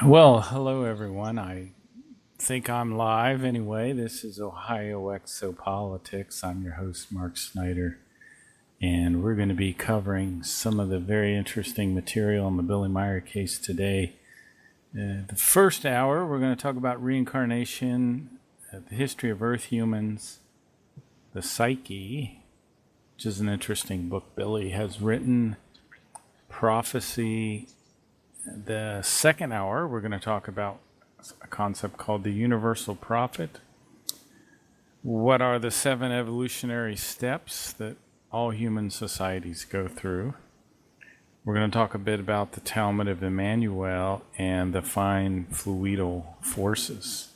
Well, hello everyone. I think I'm live anyway. This is Ohio Exopolitics. I'm your host, Mark Snyder, and we're going to be covering some of the very interesting material in the Billy Meyer case today. The first hour, we're going to talk about reincarnation, the history of Earth humans, the psyche, which is an interesting book Billy has written, prophecy. The second hour, we're going to talk about a concept called the universal prophet. What are the 7 evolutionary steps that all human societies go through? We're going to talk a bit about the Talmud of Immanuel and the fine fluidal forces.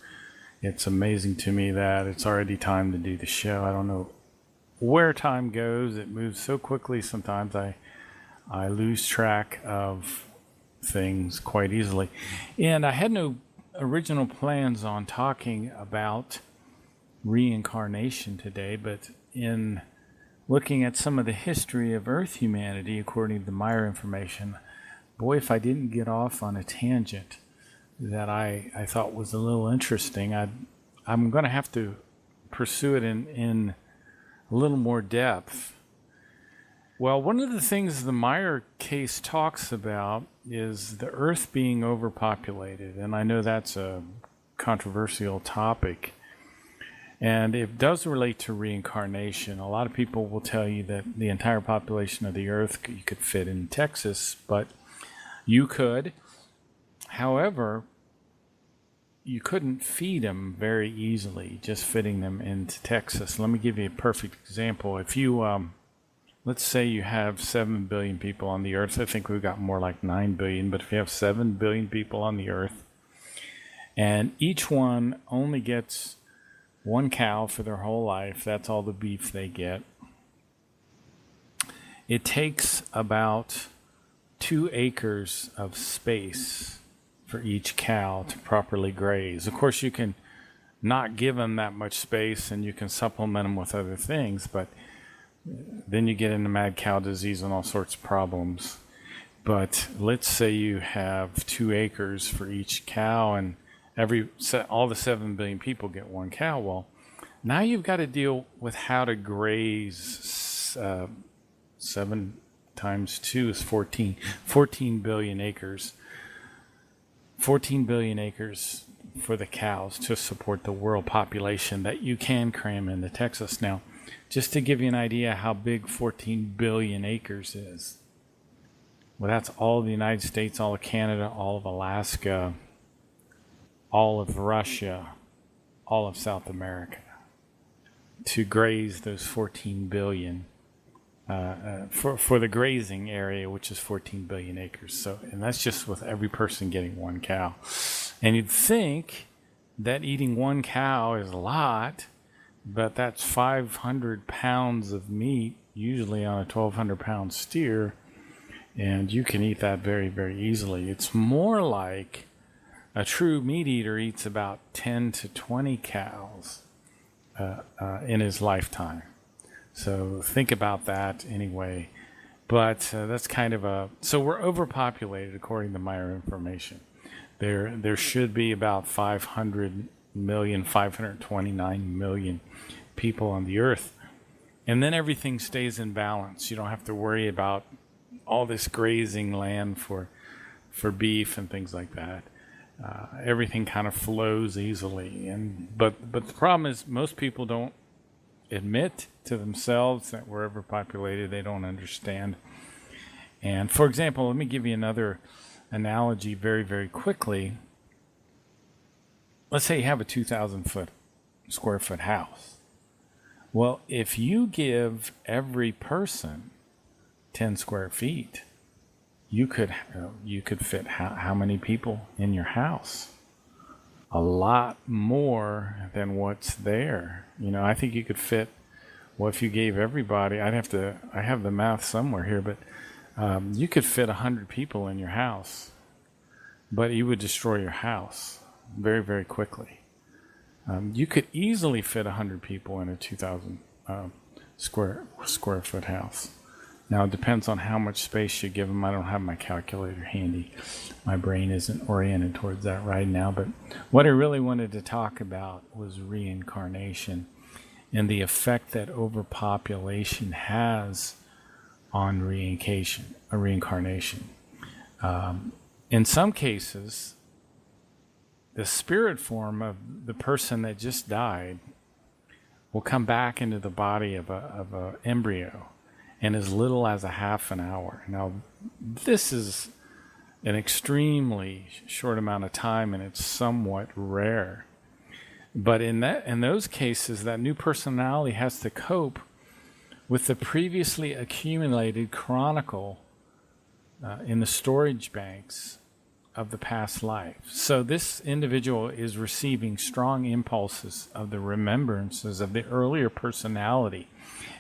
It's amazing to me that it's already time to do the show. I don't know where time goes. It moves so quickly sometimes I lose track of things quite easily. And I had no original plans on talking about reincarnation today, but in looking at some of the history of Earth humanity, according to the Meyer information, boy, if I didn't get off on a tangent that I thought was a little interesting, I'm going to have to pursue it in a little more depth. Well, one of the things the Meyer case talks about is the Earth being overpopulated, and I know that's a controversial topic, and it does relate to reincarnation. A lot of people will tell you that the entire population of the Earth you could fit in Texas, but you could. However, you couldn't feed them very easily, just fitting them into Texas. Let me give you a perfect example. If you let's say you have 7 billion people on the Earth. I think we've got more like 9 billion, but if you have 7 billion people on the Earth, and each one only gets one cow for their whole life, that's all the beef they get. It takes about 2 acres of space for each cow to properly graze. Of course, you can not give them that much space and you can supplement them with other things, but then you get into mad cow disease and all sorts of problems. But let's say you have 2 acres for each cow, and all the 7 billion people get one cow. Well, now you've got to deal with how to graze. 7 times 2 is 14. 14 billion acres. 14 billion acres for the cows to support the world population that you can cram into Texas. Now, just to give you an idea how big 14 billion acres is. Well, that's all of the United States, all of Canada, all of Alaska, all of Russia, all of South America, to graze those 14 billion for the grazing area, which is 14 billion acres. So, and that's just with every person getting one cow. And you'd think that eating one cow is a lot, but that's 500 pounds of meat, usually on a 1,200 pound steer, and you can eat that very, very easily. It's more like a true meat eater eats about 10 to 20 cows in his lifetime. So think about that anyway. But that's kind of so we're overpopulated according to Meyer information. There should be about 529 million people on the Earth. And then everything stays in balance. You don't have to worry about all this grazing land for beef and things like that. Everything kind of flows easily. But the problem is most people don't admit to themselves that we're overpopulated. They don't understand. And for example, let me give you another analogy very, very quickly. Let's say you have a 2,000 square foot house. Well, if you give every person 10 square feet, you could fit how many people in your house? A lot more than what's there. You know, I think you could fit, well, if you gave everybody, I have the math somewhere here, but you could fit 100 people in your house, but you would destroy your house very, very quickly. You could easily fit 100 people in a 2,000 square foot house. Now, it depends on how much space you give them. I don't have my calculator handy. My brain isn't oriented towards that right now. But what I really wanted to talk about was reincarnation and the effect that overpopulation has on reincarnation. In some cases, the spirit form of the person that just died will come back into the body of a embryo in as little as a half an hour. Now, this is an extremely short amount of time, and it's somewhat rare. But in those cases, that new personality has to cope with the previously accumulated chronicle in the storage banks of the past life. So this individual is receiving strong impulses of the remembrances of the earlier personality.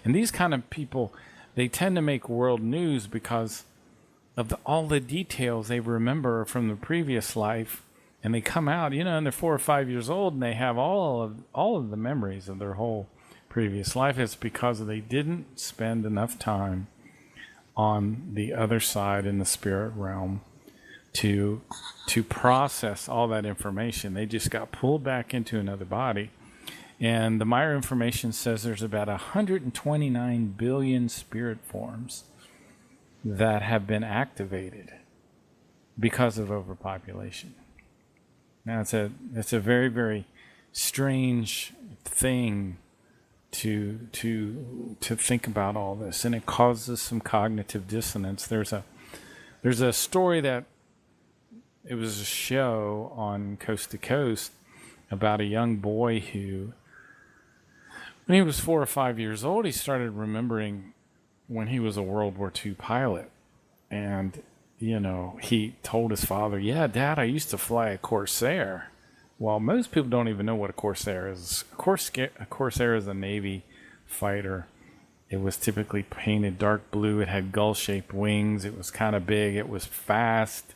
And these kind of people, they tend to make world news because of all the details they remember from the previous life. And they come out, and they're 4 or 5 years old, and they have all of the memories of their whole previous life. It's because they didn't spend enough time on the other side in the spirit realm to process all that information. They just got pulled back into another body. And the Meyer information says there's about 129 billion spirit forms that have been activated because of overpopulation. Now, it's a very, very strange thing to think about all this, and it causes some cognitive dissonance. There's a story that it was a show on Coast to Coast about a young boy who, when he was 4 or 5 years old, he started remembering when he was a World War II pilot, and he told his father, "Yeah, Dad, I used to fly a Corsair." Well, most people don't even know what a Corsair is. A Corsair is a Navy fighter. It was typically painted dark blue. It had gull-shaped wings. It was kind of big. It was fast.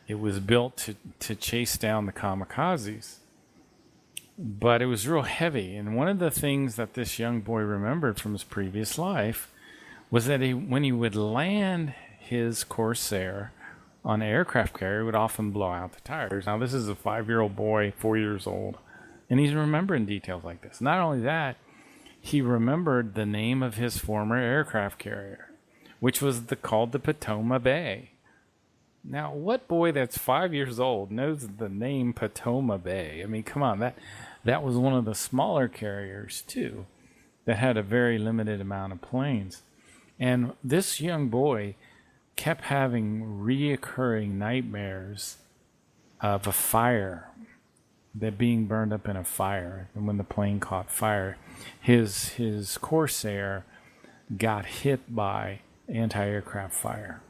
It was built to chase down the kamikazes. But it was real heavy. And one of the things that this young boy remembered from his previous life was that when he would land his Corsair on an aircraft carrier, would often blow out the tires. Now, this is a 5-year-old boy, 4 years old, and he's remembering details like this. Not only that, he remembered the name of his former aircraft carrier, which was called the Potomac Bay. Now, what boy that's 5 years old knows the name Potomac Bay? I mean, come on, that was one of the smaller carriers, too, that had a very limited amount of planes. And this young boy kept having reoccurring nightmares of a fire, that being burned up in a fire. And when the plane caught fire, his Corsair got hit by anti-aircraft fire,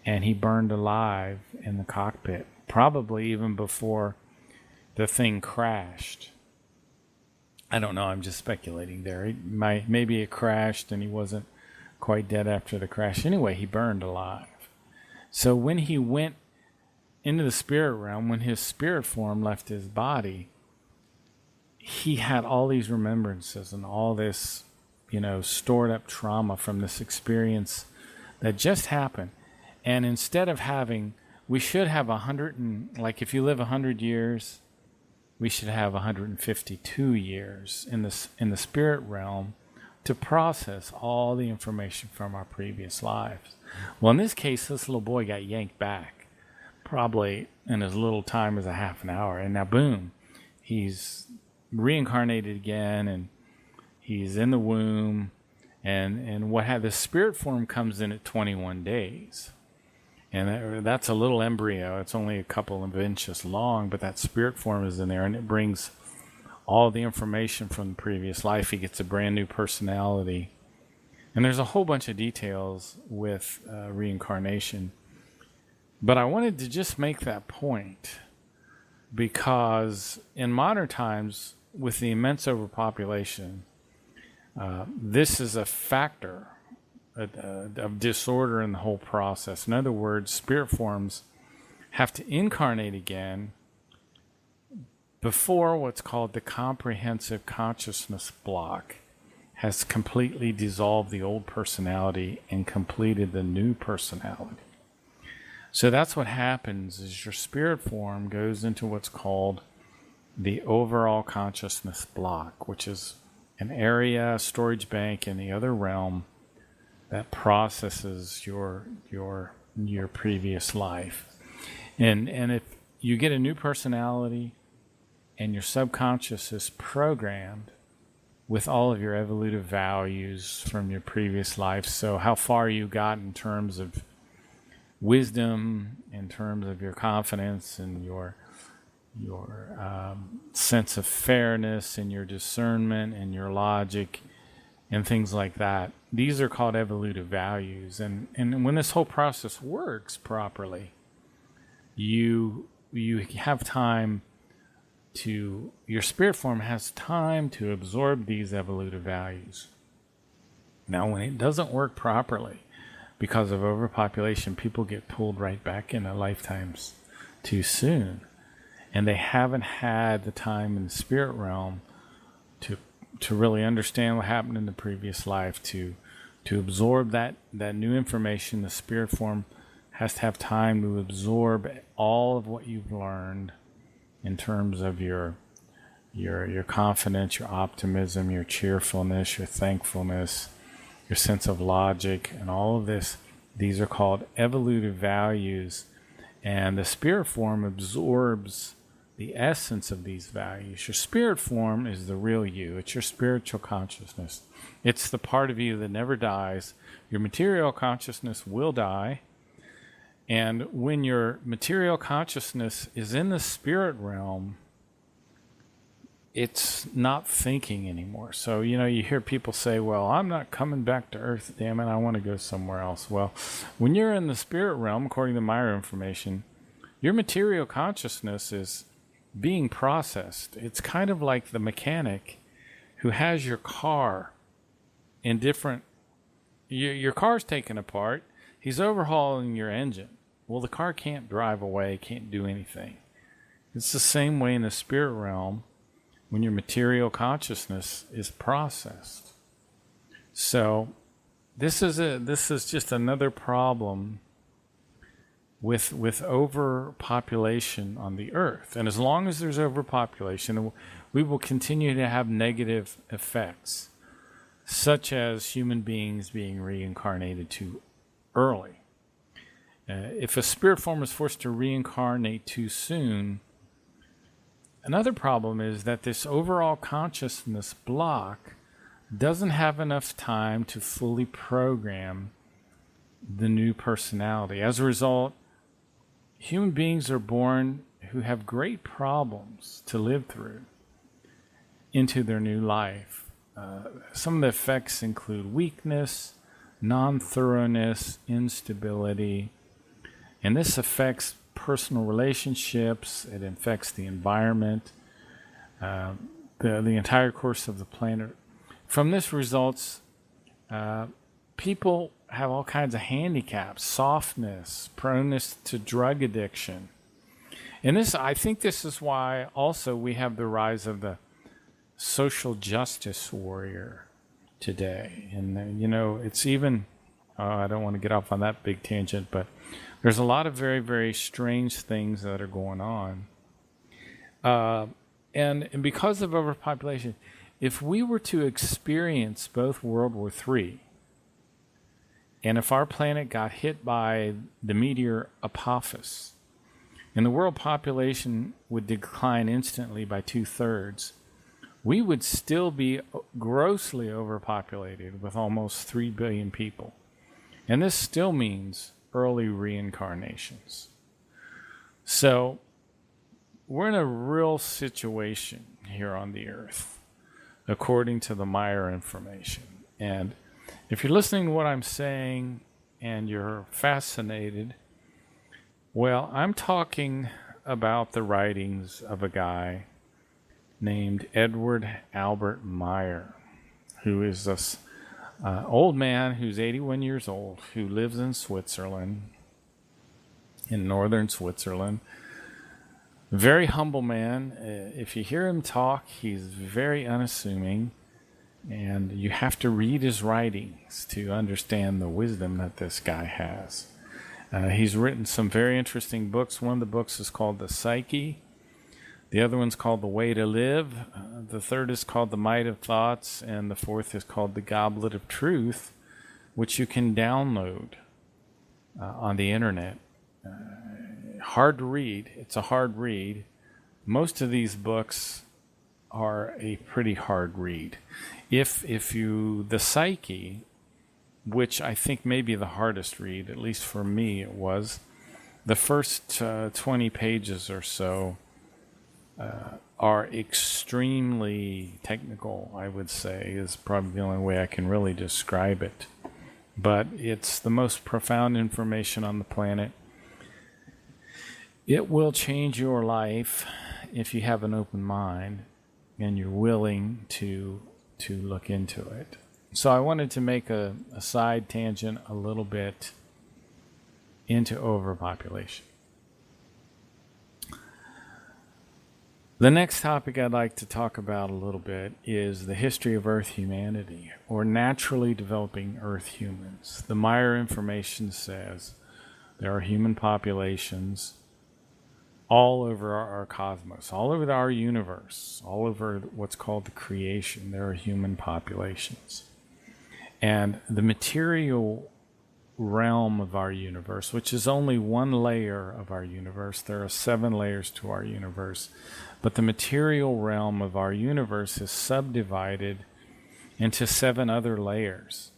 and he burned alive in the cockpit, probably even before the thing crashed. I don't know, I'm just speculating there. Maybe it crashed and he wasn't quite dead after the crash. Anyway, he burned alive. So when he went into the spirit realm, when his spirit form left his body, he had all these remembrances and all this, stored up trauma from this experience that just happened. And instead of we should have if you live 100 years, we should have 152 years in the spirit realm to process all the information from our previous lives. Well, in this case, this little boy got yanked back, probably in as little time as a half an hour. And now, boom, he's reincarnated again, and he's in the womb. And the spirit form comes in at 21 days. And that's a little embryo. It's only a couple of inches long, but that spirit form is in there, and it brings all the information from the previous life. He gets a brand new personality. And there's a whole bunch of details with reincarnation. But I wanted to just make that point because in modern times, with the immense overpopulation, this is a factor of disorder in the whole process. In other words, spirit forms have to incarnate again before what's called the comprehensive consciousness block has completely dissolved the old personality and completed the new personality. So that's what happens is your spirit form goes into what's called the overall consciousness block, which is an area, storage bank in the other realm that processes your previous life. And if you get a new personality and your subconscious is programmed with all of your evolutive values from your previous life, so how far you got in terms of wisdom, in terms of your confidence and your sense of fairness and your discernment and your logic and things like that. These are called evolutive values. And when this whole process works properly, you have time to, your spirit form has time to absorb these evolutive values. Now, when it doesn't work properly, because of overpopulation, people get pulled right back into lifetimes too soon. And they haven't had the time in the spirit realm to really understand what happened in the previous life, to absorb that new information. The spirit form has to have time to absorb all of what you've learned in terms of your confidence, your optimism, your cheerfulness, your thankfulness, your sense of logic, and all of this. These are called evolutive values, and the spirit form absorbs the essence of these values. Your spirit form is the real you. It's your spiritual consciousness. It's the part of you that never dies. Your material consciousness will die. And when your material consciousness is in the spirit realm, it's not thinking anymore. So, you hear people say, well, I'm not coming back to Earth, damn it, I want to go somewhere else. Well, when you're in the spirit realm, according to my information, your material consciousness is being processed. It's kind of like the mechanic who has your car in different, your car's taken apart, he's overhauling your engine. Well, the car can't drive away, can't do anything. It's the same way in the spirit realm when your material consciousness is processed. So this is just another problem with overpopulation on the earth. And as long as there's overpopulation, we will continue to have negative effects, such as human beings being reincarnated too early. If a spirit form is forced to reincarnate too soon, another problem is that this overall consciousness block doesn't have enough time to fully program the new personality. As a result, human beings are born who have great problems to live through into their new life. Some of the effects include weakness, non-thoroughness, instability, and this affects personal relationships. It affects the environment, the entire course of the planet. From this results, people have all kinds of handicaps, softness, proneness to drug addiction. And I think this is why also we have the rise of the social justice warrior today. And, it's even, I don't want to get off on that big tangent, but there's a lot of very, very strange things that are going on. And because of overpopulation, if we were to experience both World War III, and if our planet got hit by the meteor Apophis, and the world population would decline instantly by 2/3, we would still be grossly overpopulated with almost 3 billion people. And this still means early reincarnations. So we're in a real situation here on the earth, according to the Meyer information. And if you're listening to what I'm saying and you're fascinated, well, I'm talking about the writings of a guy named Edward Albert Meyer, who is this old man who's 81 years old, who lives in Switzerland, in northern Switzerland. Very humble man. If you hear him talk, he's very unassuming. And you have to read his writings to understand the wisdom that this guy has. He's written some very interesting books. One of the books is called The Psyche. The other one's called The Way to Live. The third is called The Might of Thoughts. And the fourth is called The Goblet of Truth, which you can download on the internet. Hard to read. It's a hard read. Most of these books are a pretty hard read. If you, The Psyche, which I think may be the hardest read, at least for me it was, the first 20 pages or so are extremely technical, I would say, is probably the only way I can really describe it. But it's the most profound information on the planet. It will change your life if you have an open mind and you're willing to look into it. So I wanted to make a side tangent a little bit into overpopulation. The next topic I'd like to talk about a little bit is the history of Earth humanity, or naturally developing Earth humans. The Meyer information says there are human populations all over our cosmos, all over our universe, all over what's called the creation. There are human populations. And the material realm of our universe, which is only one layer of our universe, there are 7 layers to our universe, but the material realm of our universe is subdivided into 7 other layers,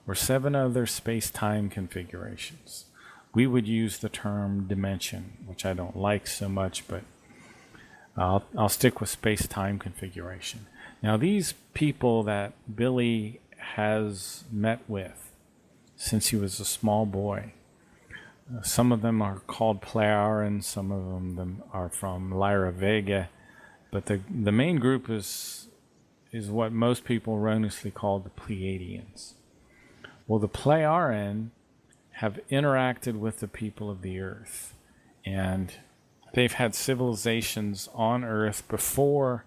or 7 other space-time configurations. We would use the term dimension, which I don't like so much, but I'll stick with space-time configuration. Now, these people that Billy has met with since he was a small boy, some of them are called Plejaren, some of them are from Lyra Vega, but the main group is what most people erroneously call the Pleiadians. Well, the Plejaren have interacted with the people of the Earth, and they've had civilizations on Earth before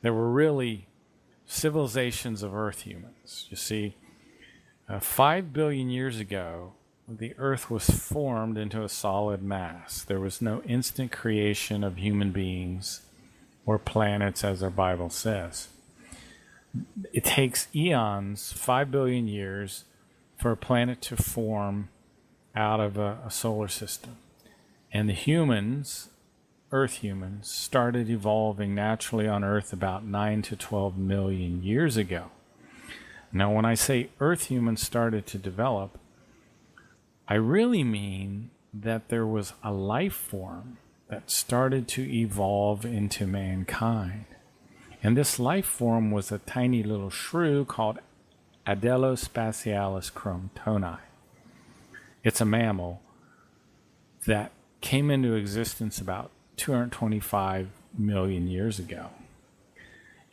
there were really civilizations of Earth humans. You see, 5 billion years ago, the Earth was formed into a solid mass. There was no instant creation of human beings or planets, as our Bible says. It takes eons, 5 billion years, for a planet to form out of a solar system. And the humans, Earth humans, started evolving naturally on Earth about 9 to 12 million years ago. Now, when I say Earth humans started to develop, I really mean that there was a life form that started to evolve into mankind. And this life form was a tiny little shrew called Adelospatialis chromtoni. It's a mammal that came into existence about 225 million years ago.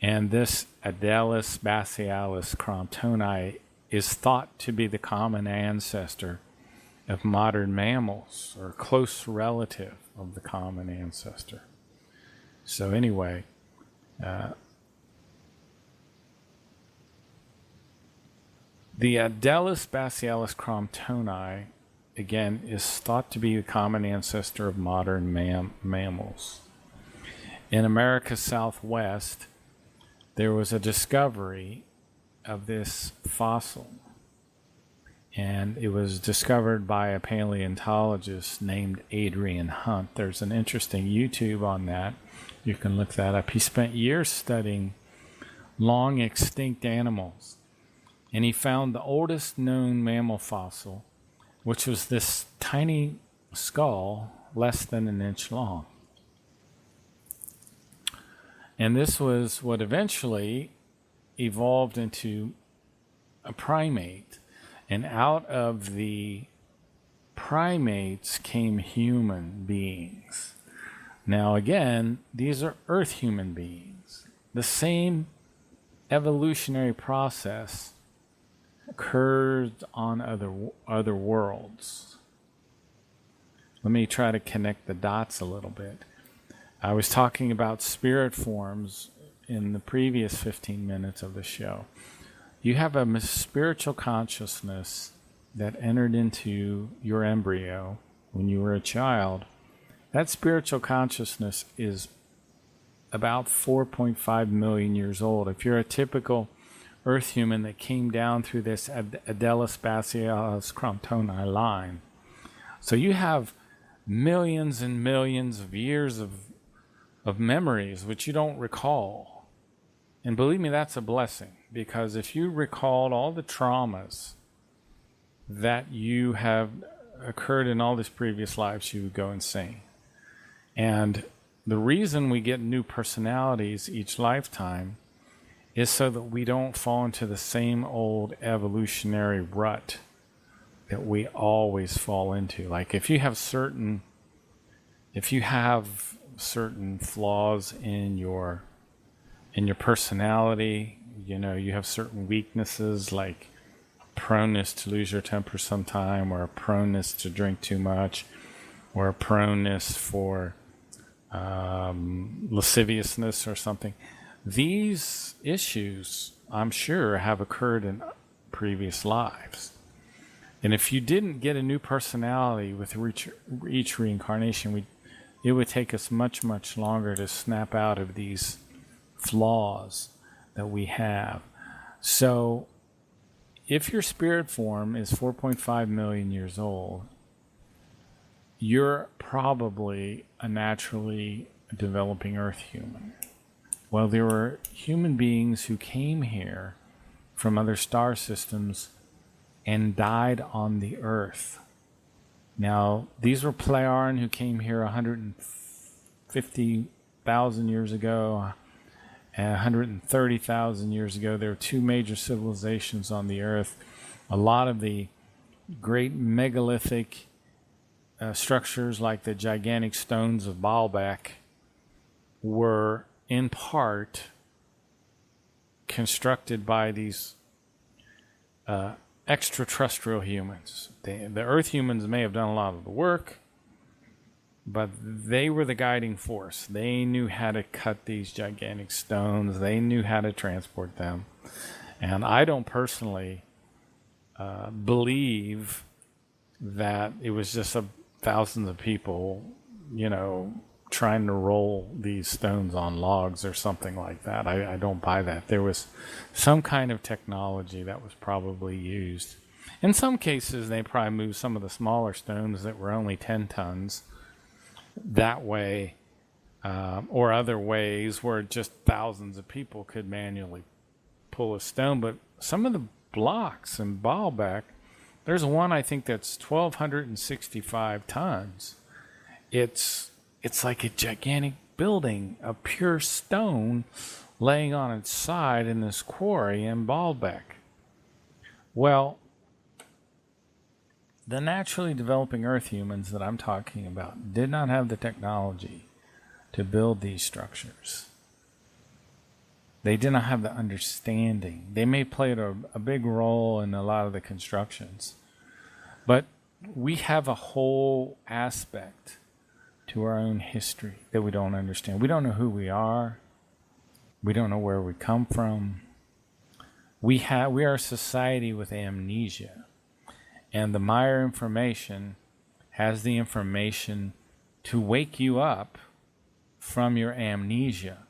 And this Adelospatialis chromtoni is thought to be the common ancestor of modern mammals, or close relative of the common ancestor. So anyway, the Adelospatialis chromtoni, again, is thought to be the common ancestor of modern mammals. In America's Southwest, there was a discovery of this fossil, and it was discovered by a paleontologist named Adrian Hunt. There's an interesting YouTube on that. You can look that up. He spent years studying long extinct animals, and he found the oldest known mammal fossil, which was this tiny skull less than an inch long. And this was what eventually evolved into a primate. And out of the primates came human beings. Now again, these are Earth human beings. The same evolutionary process occurred on other worlds. Let me try to connect the dots a little bit. I was talking about spirit forms in the previous 15 minutes of the show. You have a spiritual consciousness that entered into your embryo when you were a child. That spiritual consciousness is about 4.5 million years old. If you're a typical Earth human that came down through this Adelis Basialis Cromptoni line, so you have millions and millions of years of memories which you don't recall. And believe me, that's a blessing, because if you recalled all the traumas that you have occurred in all these previous lives, you would go insane. And the reason we get new personalities each lifetime is so that we don't fall into the same old evolutionary rut that we always fall into. Like if you have certain flaws in your personality, you have certain weaknesses like proneness to lose your temper sometime, or a proneness to drink too much, or a proneness for lasciviousness or something. These issues, I'm sure, have occurred in previous lives. And if you didn't get a new personality with each reincarnation, it would take us much, much longer to snap out of these flaws that we have. So if your spirit form is 4.5 million years old, you're probably a naturally developing Earth human. Well, there were human beings who came here from other star systems and died on the Earth. Now, these were Plejaren who came here 150,000 years ago, and 130,000 years ago. There were two major civilizations on the Earth. A lot of the great megalithic structures, like the gigantic stones of Baalbek, were in part constructed by these extraterrestrial humans. The Earth humans may have done a lot of the work, but they were the guiding force. They knew how to cut these gigantic stones. They knew how to transport them. And I don't personally believe that it was just thousands of people, trying to roll these stones on logs or something like that. I don't buy that. There was some kind of technology that was probably used. In some cases, they probably moved some of the smaller stones that were only 10 tons that way, or other ways where just thousands of people could manually pull a stone. But some of the blocks in Baalbek, there's one I think that's 1,265 tons. It's like a gigantic building of pure stone laying on its side in this quarry in Baalbek. Well, the naturally developing Earth humans that I'm talking about did not have the technology to build these structures. They did not have the understanding. They may have played a big role in a lot of the constructions, but we have a whole aspect to our own history that we don't understand. We don't know who we are. We don't know where we come from. We are a society with amnesia. And the Maya information has the information to wake you up from your amnesia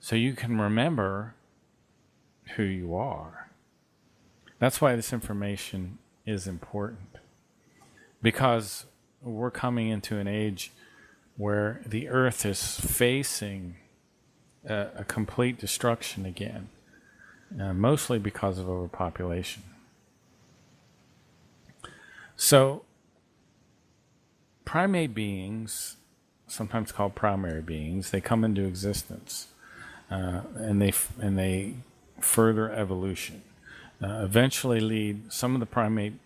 so you can remember who you are. That's why this information is important. Because we're coming into an age where the Earth is facing a complete destruction again, mostly because of overpopulation. So, primate beings, sometimes called primary beings, they come into existence, and they further evolution. Eventually lead some of the primate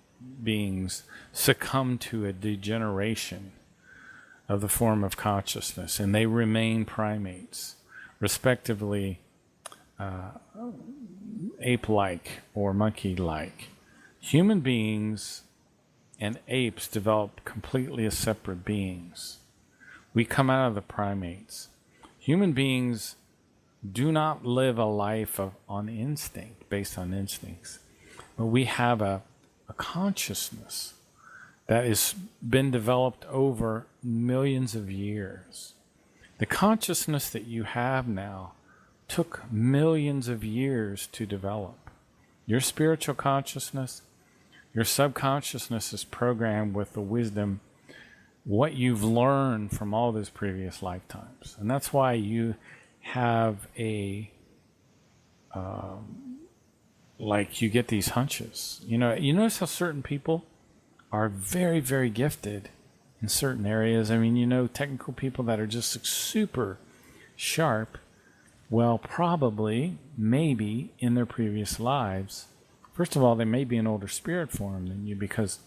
beings succumb to a degeneration of the form of consciousness, and they remain primates, respectively ape-like or monkey-like. Human beings and apes develop completely as separate beings. We come out of the primates. Human beings do not live a life on instinct, based on instincts, but we have a consciousness that has been developed over millions of years. The consciousness that you have now took millions of years to develop. Your spiritual consciousness, your subconsciousness is programmed with the wisdom, what you've learned from all those previous lifetimes. And that's why you have like you get these hunches. You notice how certain people are very, very gifted in certain areas. I mean, technical people that are just super sharp. Well, probably, maybe in their previous lives, first of all, they may be an older spirit form than you, because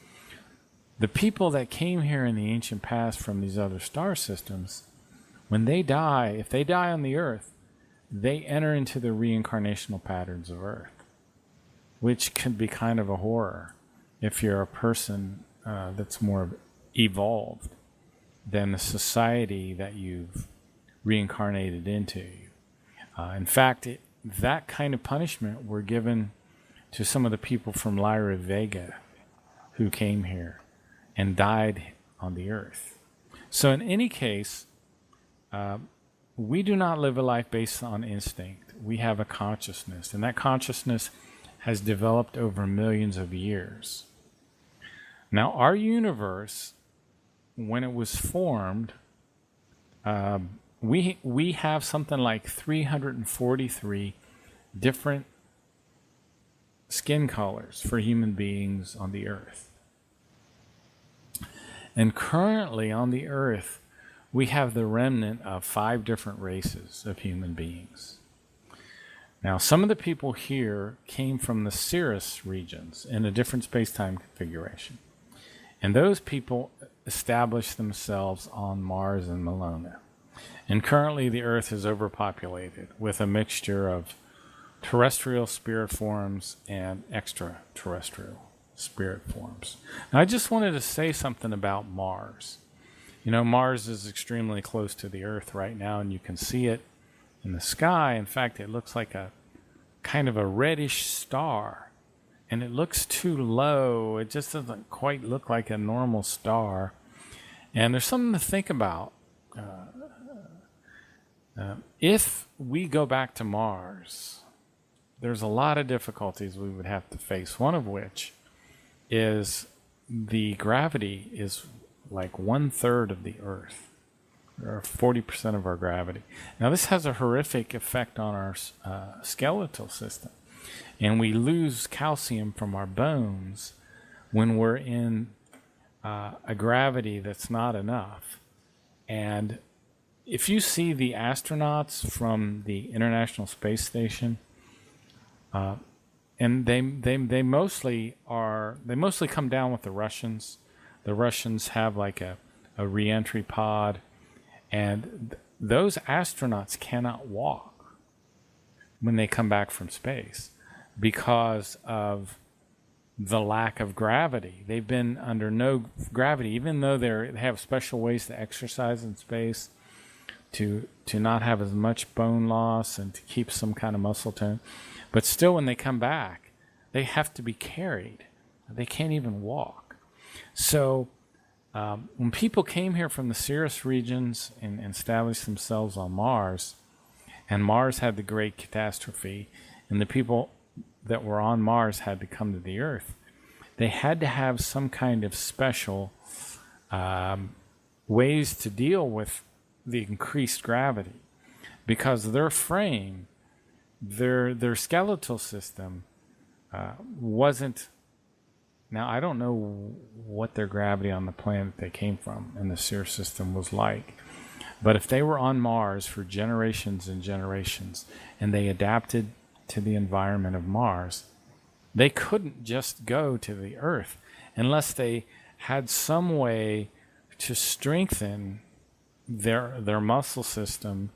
the people that came here in the ancient past from these other star systems, when they die, if they die on the Earth, they enter into the reincarnational patterns of Earth, which can be kind of a horror if you're a person that's more evolved than the society that you've reincarnated into. In fact, that kind of punishment were given to some of the people from Lyra Vega who came here and died on the Earth. So in any case, we do not live a life based on instinct. We have a consciousness, and that consciousness has developed over millions of years. Now, our universe, when it was formed, we have something like 343 different skin colors for human beings on the Earth. And currently on the Earth, we have the remnant of 5 different races of human beings. Now, some of the people here came from the Cirrus regions in a different space-time configuration. And those people established themselves on Mars and Melona. And currently the Earth is overpopulated with a mixture of terrestrial spirit forms and extraterrestrial spirit forms. Now, I just wanted to say something about Mars. Mars is extremely close to the Earth right now, and you can see it in the sky. In fact, it looks like a kind of a reddish star, and it looks too low. It just doesn't quite look like a normal star. And there's something to think about. If we go back to Mars, there's a lot of difficulties we would have to face, one of which is the gravity is like 1/3 of the Earth, or 40% of our gravity. Now, this has a horrific effect on our skeletal system, and we lose calcium from our bones when we're in a gravity that's not enough. And if you see the astronauts from the International Space Station, and they mostly come down with the Russians. The Russians have like a re-entry pod, and those astronauts cannot walk when they come back from space because of the lack of gravity. They've been under no gravity, even though they have special ways to exercise in space to not have as much bone loss and to keep some kind of muscle tone. But still, when they come back, they have to be carried. They can't even walk. So when people came here from the Cirrus regions and established themselves on Mars, and Mars had the great catastrophe, and the people that were on Mars had to come to the Earth, they had to have some kind of special ways to deal with the increased gravity, because their frame, their skeletal system wasn't. Now, I don't know what their gravity on the planet they came from and the Cirrus system was like, but if they were on Mars for generations and generations and they adapted to the environment of Mars, they couldn't just go to the Earth unless they had some way to strengthen their muscle system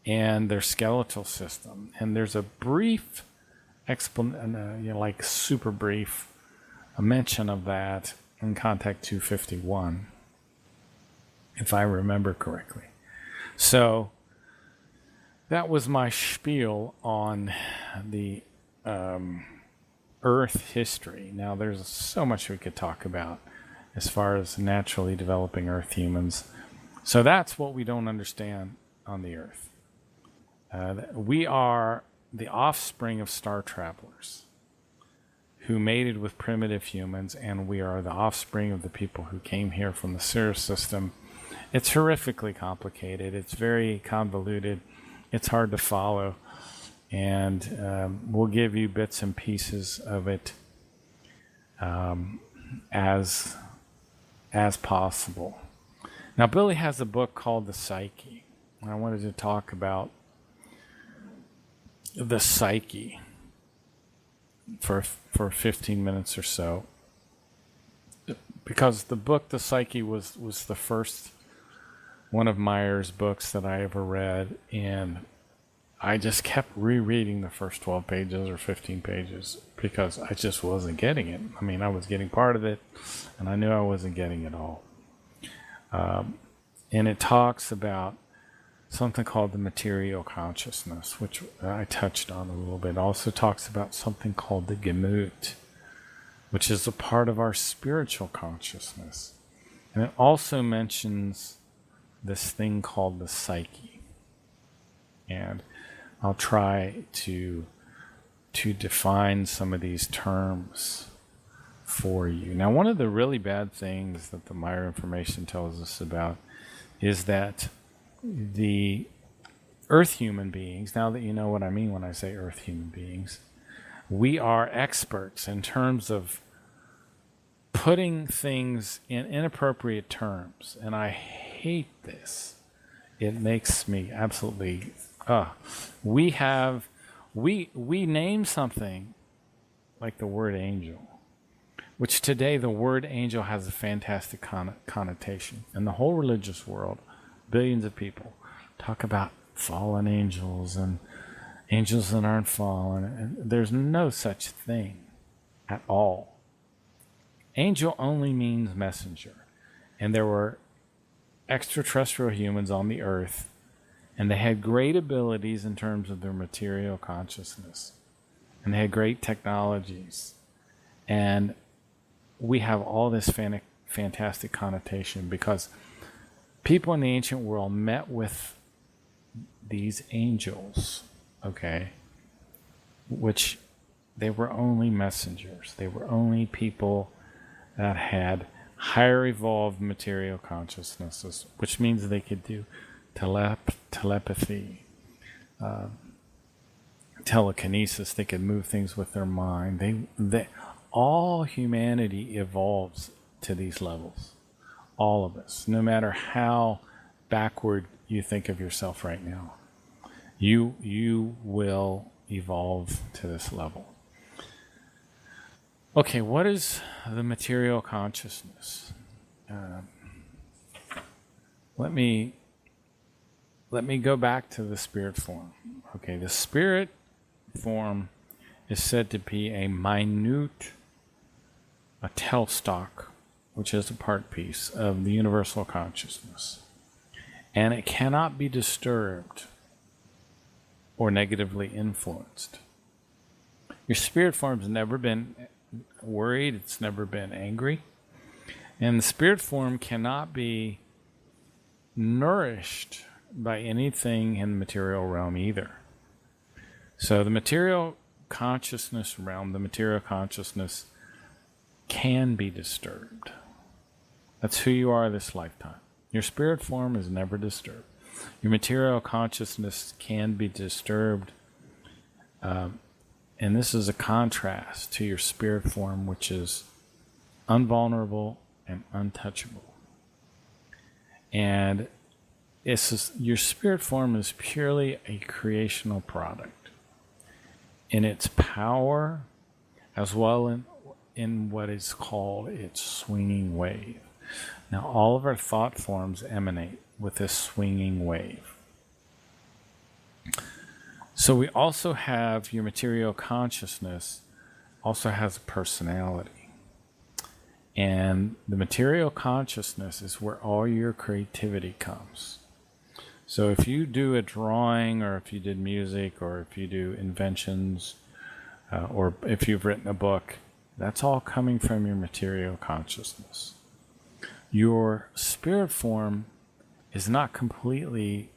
and their skeletal system. And there's a brief like super brief a mention of that in Contact 251, if I remember correctly. So that was my spiel on the Earth history. Now, there's so much we could talk about as far as naturally developing Earth humans. So that's what we don't understand on the Earth. We are the offspring of star travelers who mated with primitive humans, and we are the offspring of the people who came here from the Sirius system. It's horrifically complicated. It's very convoluted. It's hard to follow. And we'll give you bits and pieces of it as possible. Now, Billy has a book called The Psyche. I wanted to talk about the psyche for 15 minutes or so, because the book The Psyche was the first one of Meyer's books that I ever read, and I just kept rereading the first 12 pages or 15 pages because I just wasn't getting it. I mean, I was getting part of it, and I knew I wasn't getting it all. And it talks about something called the material consciousness, which I touched on a little bit. It also talks about something called the Gemut, which is a part of our spiritual consciousness. And it also mentions this thing called the psyche. And I'll try to define some of these terms for you. Now, one of the really bad things that the Meyer information tells us about is that the Earth human beings, now that you know what I mean when I say Earth human beings, we are experts in terms of putting things in inappropriate terms. And I hate this. It makes me absolutely... We name something like the word angel, which today the word angel has a fantastic connotation. In the whole religious world, billions of people talk about fallen angels and angels that aren't fallen, and there's no such thing at all. Angel only means messenger, and there were extraterrestrial humans on the earth, and they had great abilities in terms of their material consciousness, and they had great technologies, and we have all this fantastic connotation because people in the ancient world met with these angels, okay, which they were only messengers. They were only people that had higher evolved material consciousnesses, which means they could do telepathy, telekinesis. They could move things with their mind. All humanity evolves to these levels. All of us, no matter how backward you think of yourself right now, you will evolve to this level. Okay, what is the material consciousness? Let me go back to the spirit form. Okay, the spirit form is said to be a minute, a tailstock, which is a part piece of the universal consciousness. And it cannot be disturbed or negatively influenced. Your spirit form's never been worried, it's never been angry. And the spirit form cannot be nourished by anything in the material realm either. So the material consciousness realm, the material consciousness can be disturbed. That's who you are this lifetime. Your spirit form is never disturbed. Your material consciousness can be disturbed. And this is a contrast to your spirit form, which is invulnerable and untouchable. And your spirit form is purely a creational product in its power, as well in what is called its swinging wave. Now, all of our thought forms emanate with this swinging wave. So we also have your material consciousness also has a personality. And the material consciousness is where all your creativity comes. So if you do a drawing, or if you did music, or if you do inventions, or if you've written a book, that's all coming from your material consciousness. Your spirit form is not completely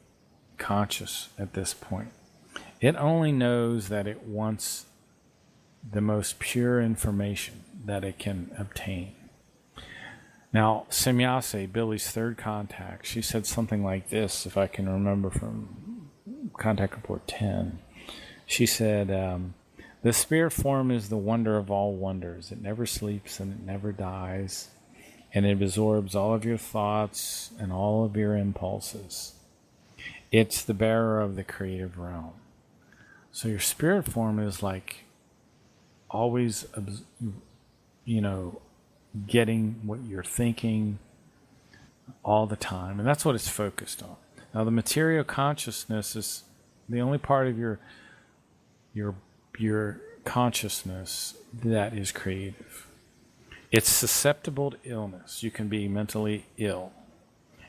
conscious at this point. It only knows that it wants the most pure information that it can obtain. Now, Semyase, Billy's third contact, she said something like this, if I can remember from Contact Report 10. She said, the spirit form is the wonder of all wonders. It never sleeps and it never dies. And it absorbs all of your thoughts and all of your impulses. It's the bearer of the creative realm. So your spirit form is like always, getting what you're thinking all the time. And that's what it's focused on. Now, the material consciousness is the only part of your consciousness that is creative. It's susceptible to illness. You can be mentally ill.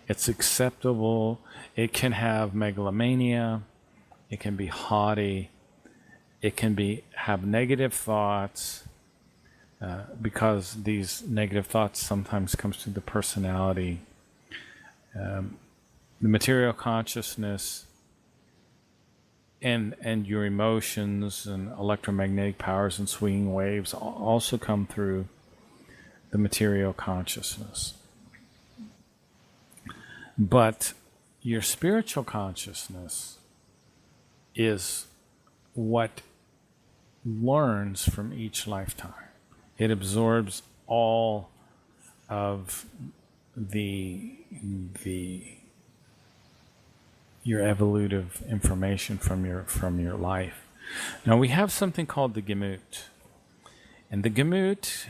It's acceptable. It can have megalomania. It can be haughty. It can have negative thoughts, because these negative thoughts sometimes comes through the personality. The material consciousness and your emotions and electromagnetic powers and swinging waves also come through the material consciousness. But your spiritual consciousness is what learns from each lifetime. It absorbs all of your evolutive information from your life. Now we have something called the Gemut, and the Gemut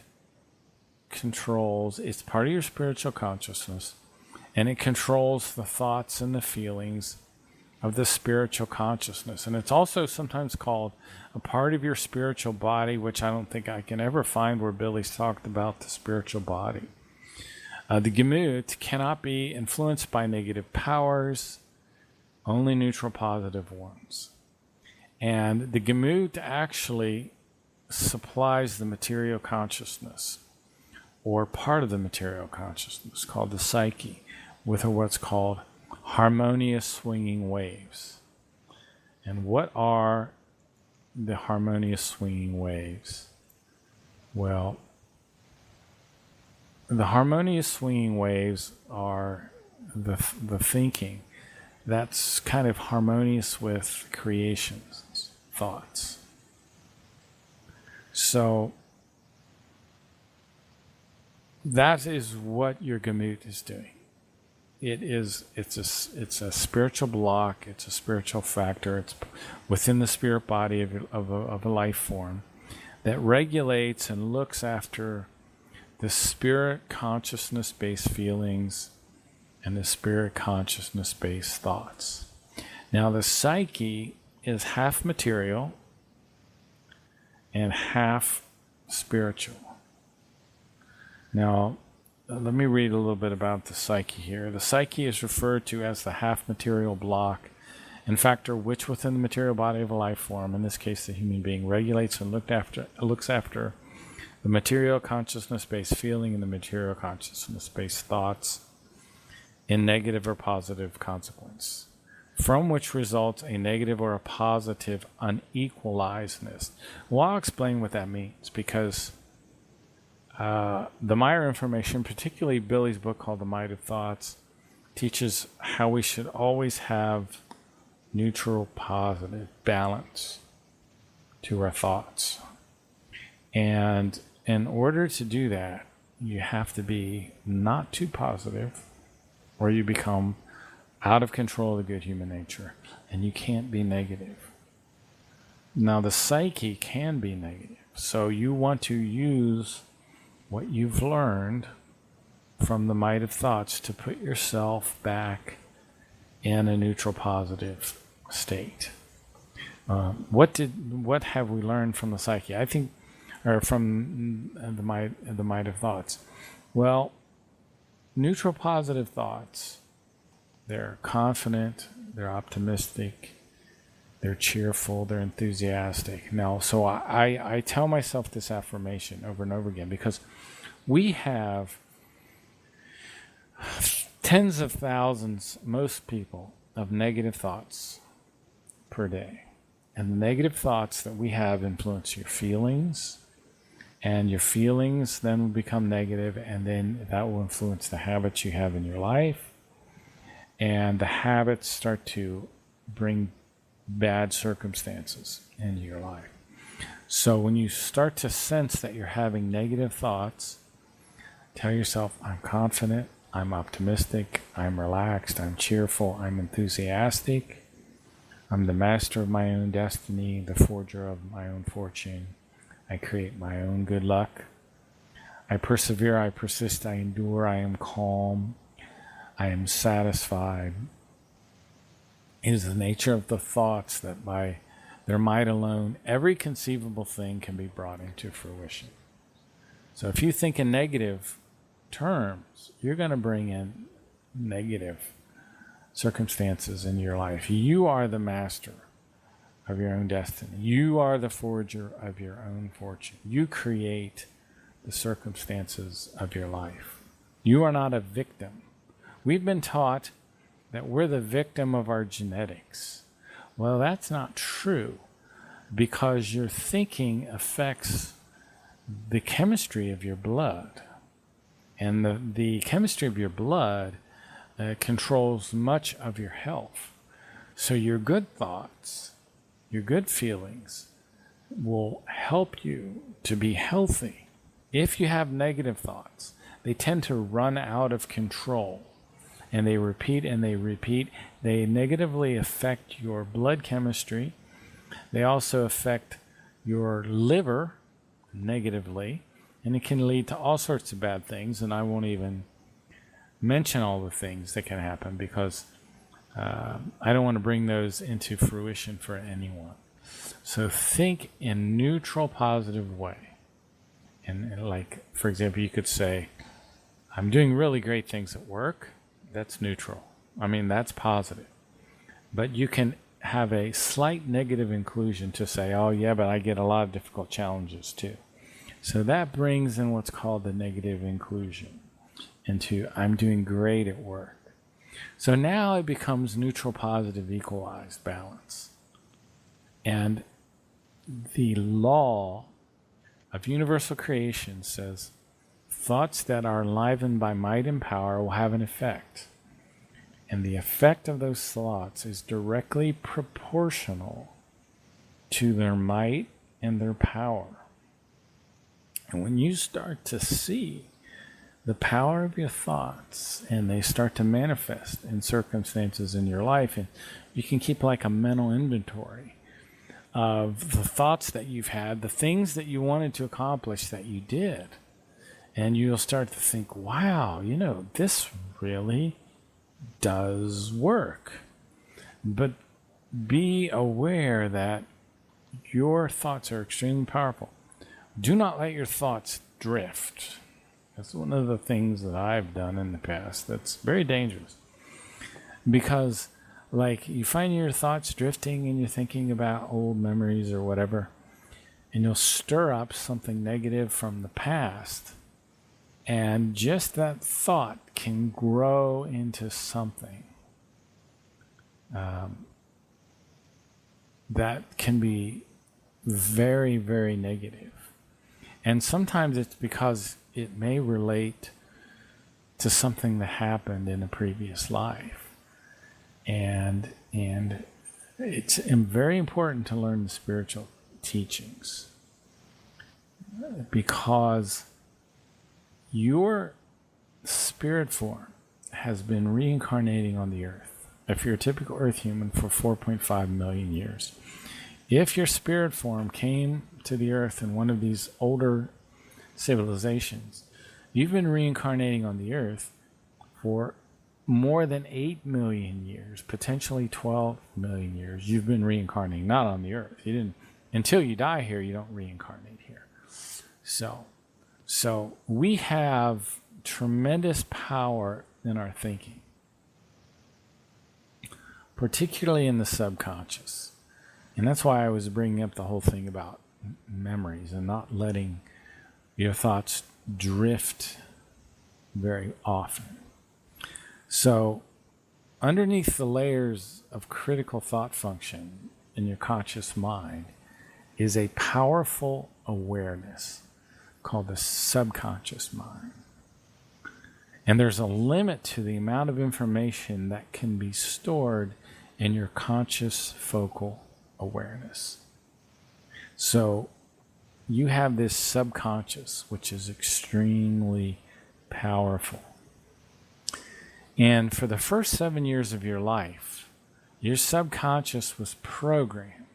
controls. It's part of your spiritual consciousness, and it controls the thoughts and the feelings of the spiritual consciousness. And it's also sometimes called a part of your spiritual body, which I don't think I can ever find where Billy's talked about the spiritual body. The Gemut cannot be influenced by negative powers, only neutral positive ones. And the Gemut actually supplies the material consciousness, or part of the material consciousness, called the psyche, with what's called harmonious swinging waves. And what are the harmonious swinging waves? Well, the harmonious swinging waves are the thinking that's kind of harmonious with creation's thoughts. So that is what your Gemut is doing. It's a spiritual block. It's a spiritual factor. It's within the spirit body of a life form that regulates and looks after the spirit consciousness-based feelings and the spirit consciousness-based thoughts. Now, the psyche is half material and half spiritual. Now, let me read a little bit about the psyche here. The psyche is referred to as the half-material block and factor which within the material body of a life form, in this case the human being, regulates and looks after the material consciousness-based feeling and the material consciousness-based thoughts in negative or positive consequence, from which results a negative or a positive unequalizedness. Well, I'll explain what that means, because the Meyer information, particularly Billy's book called The Might of Thoughts, teaches how we should always have neutral, positive balance to our thoughts. And in order to do that, you have to be not too positive, or you become out of control of the good human nature, and you can't be negative. Now, the psyche can be negative, so you want to use what you've learned from the might of thoughts to put yourself back in a neutral, positive state. What have we learned from the psyche? I think, or from the might of thoughts. Well, neutral, positive thoughts. They're confident. they're optimistic, they're cheerful, they're enthusiastic. Now, so I tell myself this affirmation over and over again because we have tens of thousands, most people, of negative thoughts per day. And the negative thoughts that we have influence your feelings, and your feelings then will become negative, and then that will influence the habits you have in your life, and the habits start to bring bad circumstances into your life. So when you start to sense that you're having negative thoughts, tell yourself, I'm confident, I'm optimistic, I'm relaxed, I'm cheerful, I'm enthusiastic, I'm the master of my own destiny, the forger of my own fortune. I create my own good luck. I persevere, I persist, I endure, I am calm, I am satisfied. It is the nature of the thoughts that by their might alone, every conceivable thing can be brought into fruition. So if you think in negative terms, you're going to bring in negative circumstances in your life. You are the master of your own destiny. You are the forger of your own fortune. You create the circumstances of your life. You are not a victim. We've been taught that we're the victim of our genetics. Well, that's not true, because your thinking affects the chemistry of your blood. And the chemistry of your blood controls much of your health. So your good thoughts, your good feelings will help you to be healthy. If you have negative thoughts, they tend to run out of control. And they repeat and they repeat. They negatively affect your blood chemistry. They also affect your liver negatively. And it can lead to all sorts of bad things. And I won't even mention all the things that can happen because I don't want to bring those into fruition for anyone. So think in neutral, positive way. And like, for example, you could say, I'm doing really great things at work. That's neutral. I mean, that's positive. But you can have a slight negative inclusion to say, oh yeah, but I get a lot of difficult challenges too. So that brings in what's called the negative inclusion into I'm doing great at work. So now it becomes neutral, positive, equalized balance. And the law of universal creation says thoughts that are enlivened by might and power will have an effect. And the effect of those thoughts is directly proportional to their might and their power. And when you start to see the power of your thoughts and they start to manifest in circumstances in your life, and you can keep like a mental inventory of the thoughts that you've had, the things that you wanted to accomplish that you did. And you'll start to think, wow, this really does work. But be aware that your thoughts are extremely powerful. Do not let your thoughts drift. That's one of the things that I've done in the past that's very dangerous. Because like you find your thoughts drifting and you're thinking about old memories or whatever, and you'll stir up something negative from the past. And just that thought can grow into something that can be very, very negative. And sometimes it's because it may relate to something that happened in a previous life. And it's very important to learn the spiritual teachings, because your spirit form has been reincarnating on the earth. If you're a typical earth human, for 4.5 million years. If your spirit form came to the earth in one of these older civilizations, you've been reincarnating on the earth for more than 8 million years, potentially 12 million years. You've been reincarnating, not on the earth. You didn't, until you die here, you don't reincarnate here. So we have tremendous power in our thinking. particularly in the subconscious. And that's why I was bringing up the whole thing about memories and not letting your thoughts drift very often. So, underneath the layers of critical thought function in your conscious mind is a powerful awareness called the subconscious mind. And there's a limit to the amount of information that can be stored in your conscious focal awareness. So you have this subconscious, which is extremely powerful. And for the first 7 years of your life, your subconscious was programmed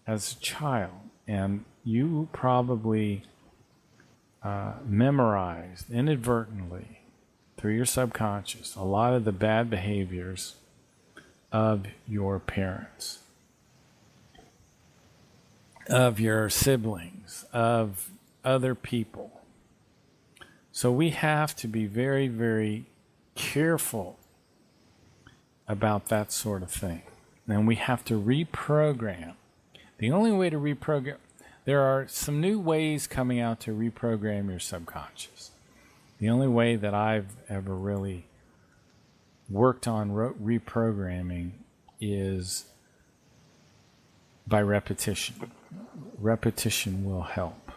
as a child, and you probably memorized inadvertently through your subconscious a lot of the bad behaviors of your parents, of your siblings, of other people. So we have to be very, very careful about that sort of thing. And we have to reprogram. The only way to reprogram, there are some new ways coming out to reprogram your subconscious. The only way that I've ever really worked on reprogramming is by repetition. Repetition will help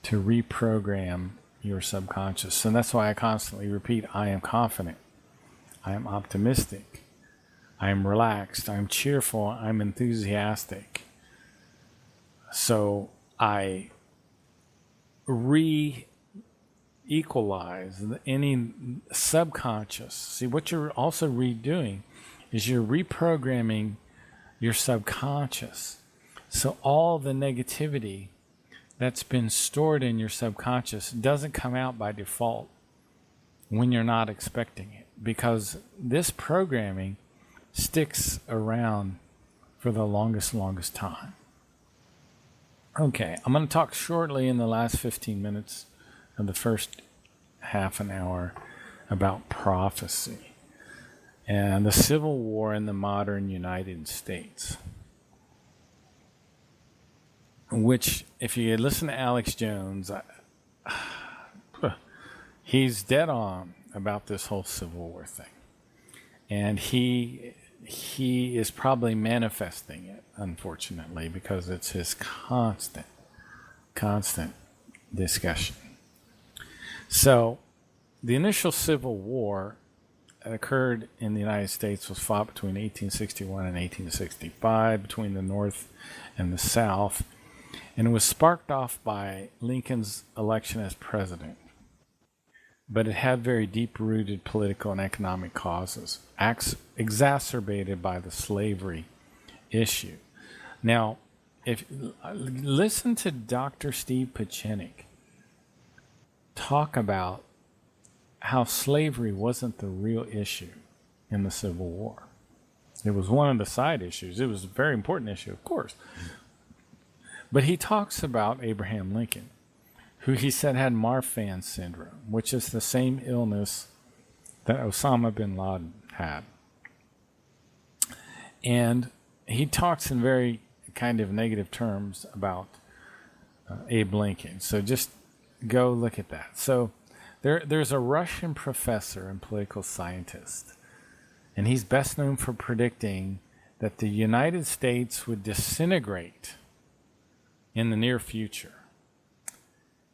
to reprogram your subconscious. And that's why I constantly repeat, I am confident, I am optimistic, I am relaxed, I'm cheerful, I'm enthusiastic. So I equalize any subconscious. See, what you're also redoing is you're reprogramming your subconscious. So all the negativity that's been stored in your subconscious doesn't come out by default when you're not expecting it, because this programming sticks around for the longest time. Okay, I'm going to talk shortly in the last 15 minutes of the first half an hour about prophecy and the Civil War in the modern United States. Which, if you listen to Alex Jones, he's dead on about this whole Civil War thing. And he is probably manifesting it, unfortunately, because it's his constant discussion. So, the initial Civil War that occurred in the United States was fought between 1861 and 1865 between the North and the South, and it was sparked off by Lincoln's election as president. But it had very deep-rooted political and economic causes, exacerbated by the slavery issue. Now, listen to Dr. Steve Pachenik talk about how slavery wasn't the real issue in the Civil War. It was one of the side issues. It was a very important issue, of course. But he talks about Abraham Lincoln, who he said had Marfan syndrome, which is the same illness that Osama bin Laden had. And he talks in very kind of negative terms about Abe Lincoln. So just go look at that. So there's a Russian professor and political scientist, and he's best known for predicting that the United States would disintegrate in the near future.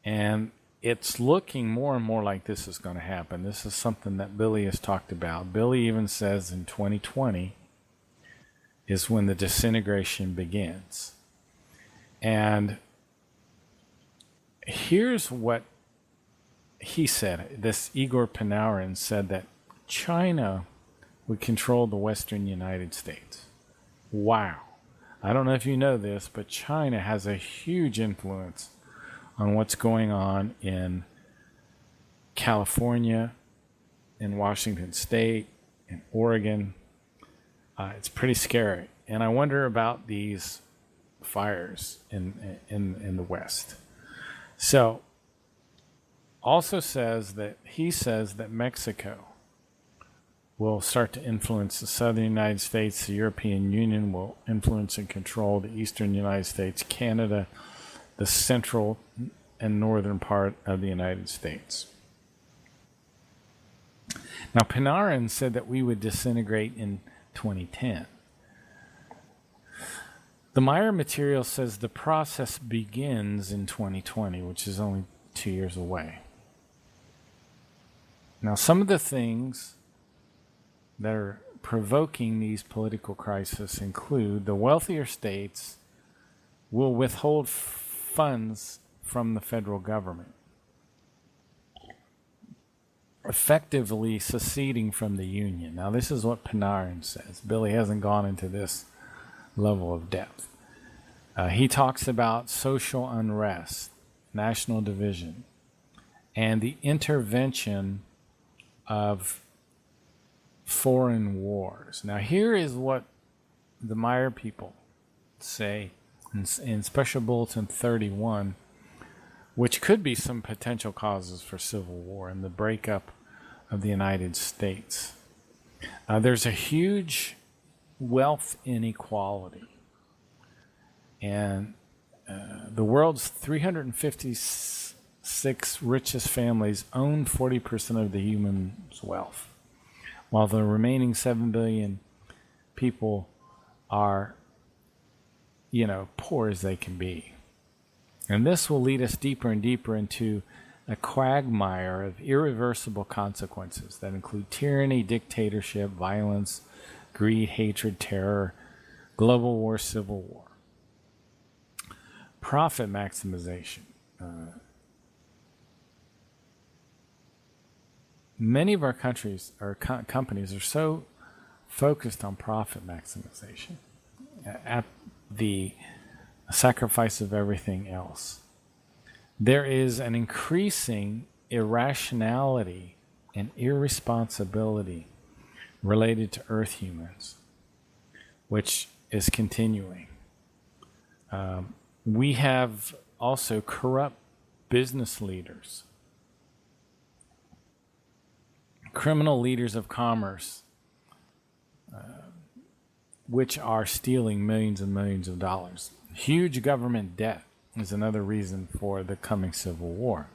And it's looking more and more like this is going to happen. This is something that Billy has talked about. Billy even says in 2020 is when the disintegration begins. And here's what he said. This Igor Panarin said that China would control the Western United States. Wow. I don't know if you know this, but China has a huge influence on what's going on in California, in Washington State, in Oregon. It's pretty scary. And I wonder about these fires in the West. So, he says that Mexico will start to influence the southern United States. The European Union will influence and control the eastern United States, Canada, the central and northern part of the United States. Now, Panarin said that we would disintegrate in 2010. The Meyer material says the process begins in 2020, which is only 2 years away. Now, some of the things that are provoking these political crises include the wealthier states will withhold funds from the federal government, effectively seceding from the Union. Now, this is what Panarin says. Billy hasn't gone into this level of depth. He talks about social unrest, national division, and the intervention of foreign wars. Now, here is what the Meyer people say in Special Bulletin 31, which could be some potential causes for civil war and the breakup of the United States. There's a huge wealth inequality, and the world's 356 richest families own 40% of the human's wealth, while the remaining 7 billion people are, poor as they can be. And this will lead us deeper and deeper into a quagmire of irreversible consequences that include tyranny, dictatorship, violence, greed, hatred, terror, global war, civil war. Profit maximization. Many of our countries or companies are so focused on profit maximization at the sacrifice of everything else. There is an increasing irrationality and irresponsibility related to Earth humans, which is continuing. We have also corrupt business leaders, criminal leaders of commerce, which are stealing millions and millions of dollars. Huge government debt is another reason for the coming civil war.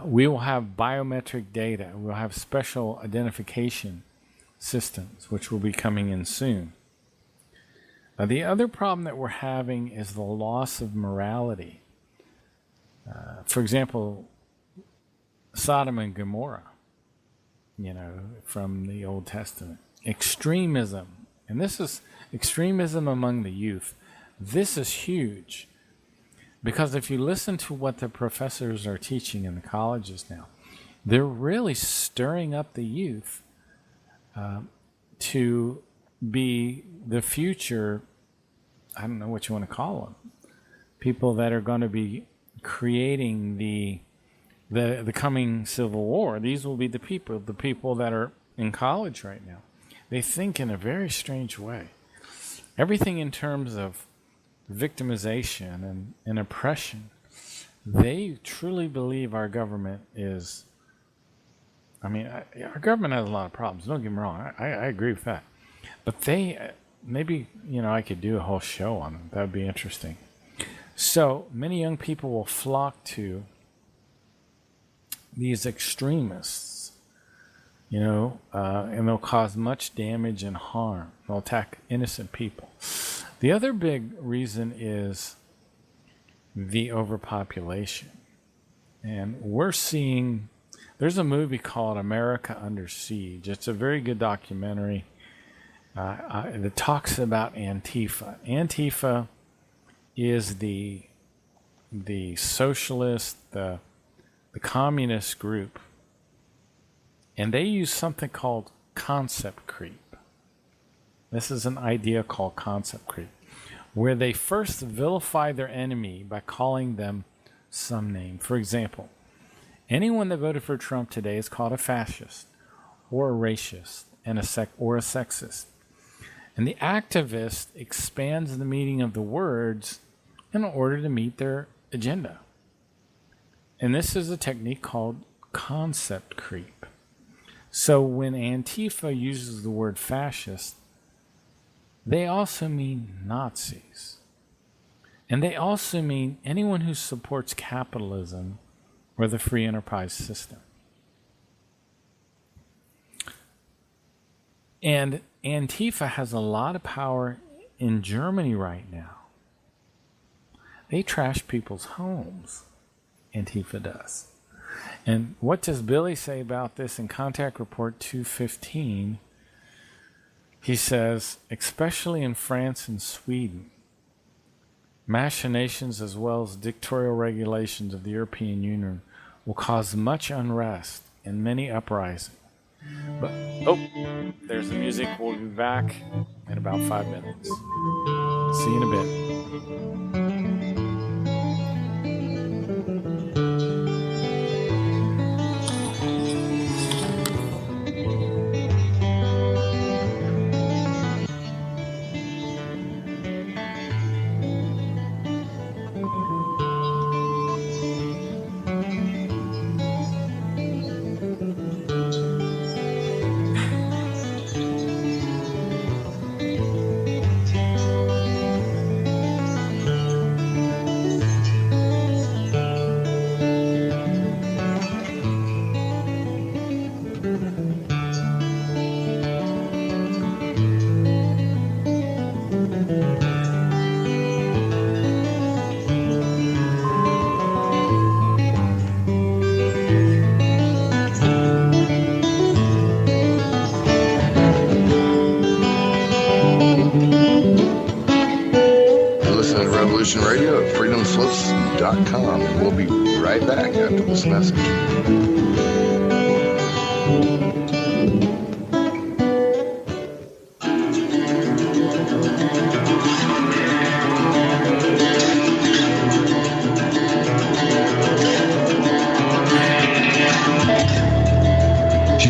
We will have biometric data. We'll have special identification systems, which will be coming in soon. The other problem that we're having is the loss of morality. For example, Sodom and Gomorrah, from the Old Testament. Extremism, and this is extremism among the youth. This is huge, because if you listen to what the professors are teaching in the colleges now, they're really stirring up the youth to be the future, I don't know what you want to call them, people that are going to be creating the coming civil war. These will be the people that are in college right now. They think in a very strange way. Everything in terms of victimization and oppression, they truly believe our government is, our government has a lot of problems, don't get me wrong, I agree with that. But they, maybe, I could do a whole show on them. That would be interesting. So many young people will flock to these extremists, and they'll cause much damage and harm. They'll attack innocent people. The other big reason is the overpopulation. And we're seeing, there's a movie called America Under Siege. It's a very good documentary that talks about Antifa. Antifa is the socialist, the communist group, and they use something called concept creep. This is an idea called concept creep, where they first vilify their enemy by calling them some name. For example, anyone that voted for Trump today is called a fascist or a racist and or a sexist. And the activist expands the meaning of the words in order to meet their agenda. And this is a technique called concept creep. So when Antifa uses the word fascist, they also mean Nazis. And they also mean anyone who supports capitalism or the free enterprise system. And Antifa has a lot of power in Germany right now. They trash people's homes. Antifa does. And what does Billy say about this in Contact Report 215? He says, especially in France and Sweden, machinations as well as dictatorial regulations of the European Union will cause much unrest and many uprisings. But, there's the music. We'll be back in about 5 minutes. See you in a bit. Radio at freedomslips.com, and we'll be right back after this message.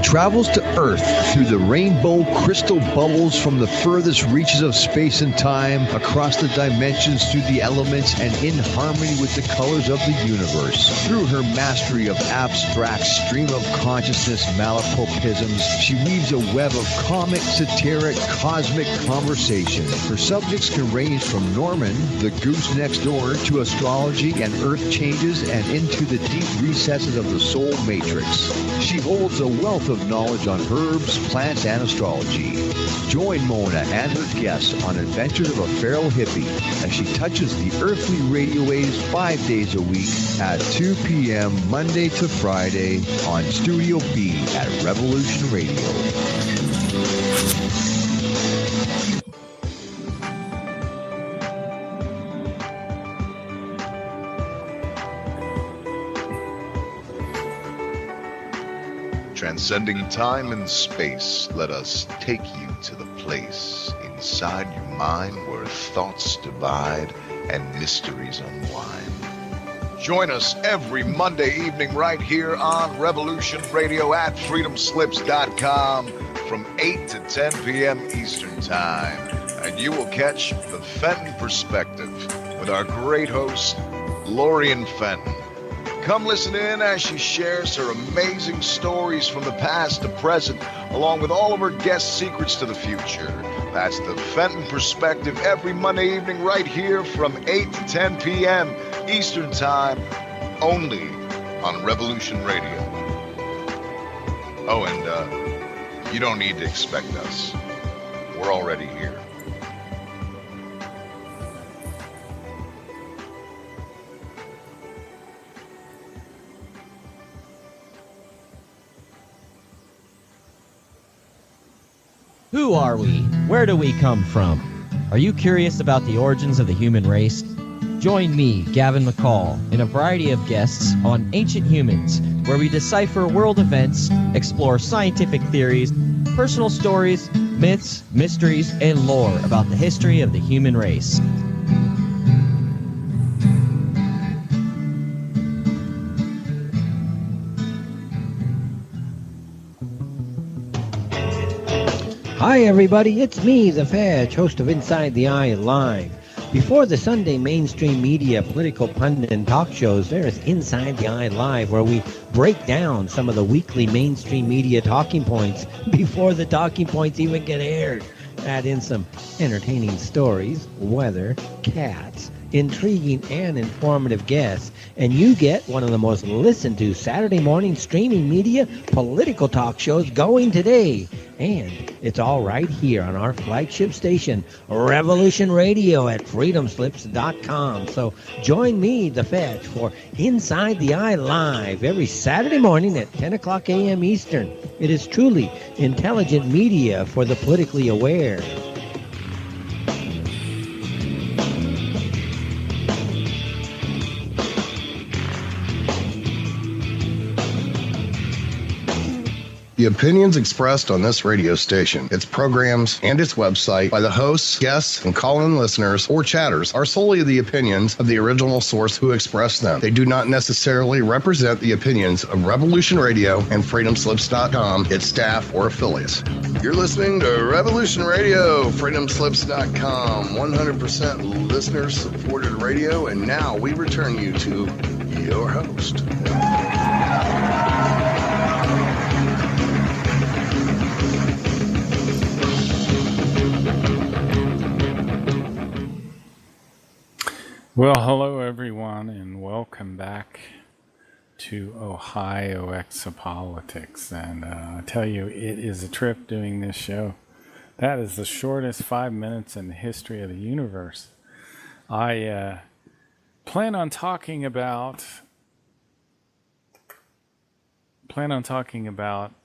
Travels to Earth through the rainbow crystal bubbles from the furthest reaches of space and time, across the dimensions, through the elements, and in harmony with the colors of the universe. Through her mastery of abstract stream of consciousness malapropisms, she weaves a web of comic, satiric, cosmic conversation. Her subjects can range from Norman, the goose next door, to astrology and earth changes, and into the deep recesses of the soul matrix. She holds a wealth of knowledge on herbs, plants, and astrology. Join Mona and her guests on adventures of a feral hippie as she touches the earthly radio waves 5 days a week at 2 p.m. Monday to Friday on Studio B at Revolution Radio. Transcending time and space, let us take you to the place inside your mind where thoughts divide and mysteries unwind. Join us every Monday evening right here on Revolution Radio at freedomslips.com from 8 to 10 p.m. Eastern Time. And you will catch the Fenton Perspective with our great host, Lorian Fenton. Come listen in as she shares her amazing stories from the past to present, along with all of her guest secrets to the future. That's the Fenton Perspective every Monday evening right here from 8 to 10 p.m. Eastern Time, only on Revolution Radio. Oh, and you don't need to expect us. We're already here. Who are we? Where do we come from? Are you curious about the origins of the human race? Join me, Gavin McCall, and a variety of guests on Ancient Humans, where we decipher world events, explore scientific theories, personal stories, myths, mysteries, and lore about the history of the human race. Hi everybody, it's me, the Fedge, host of Inside the Eye Live. Before the Sunday mainstream media political pundit and talk shows, there is Inside the Eye Live, where we break down some of the weekly mainstream media talking points before the talking points even get aired. Add in some entertaining stories, weather, cats, intriguing and informative guests, and you get one of the most listened to Saturday morning streaming media political talk shows going today. And it's all right here on our flagship station, Revolution Radio at freedomslips.com. So join me, The Fetch, for Inside the Eye Live every Saturday morning at 10 o'clock a.m. Eastern. It is truly intelligent media for the politically aware. The opinions expressed on this radio station, its programs, and its website by the hosts, guests, and call-in listeners or chatters are solely the opinions of the original source who expressed them. They do not necessarily represent the opinions of Revolution Radio and freedomslips.com, its staff, or affiliates. You're listening to Revolution Radio, freedomslips.com, 100% listener-supported radio, and now we return you to your host. Well, hello everyone, and welcome back to Ohio Exopolitics. And I tell you, it is a trip doing this show. That is the shortest 5 minutes in the history of the universe. I plan on talking about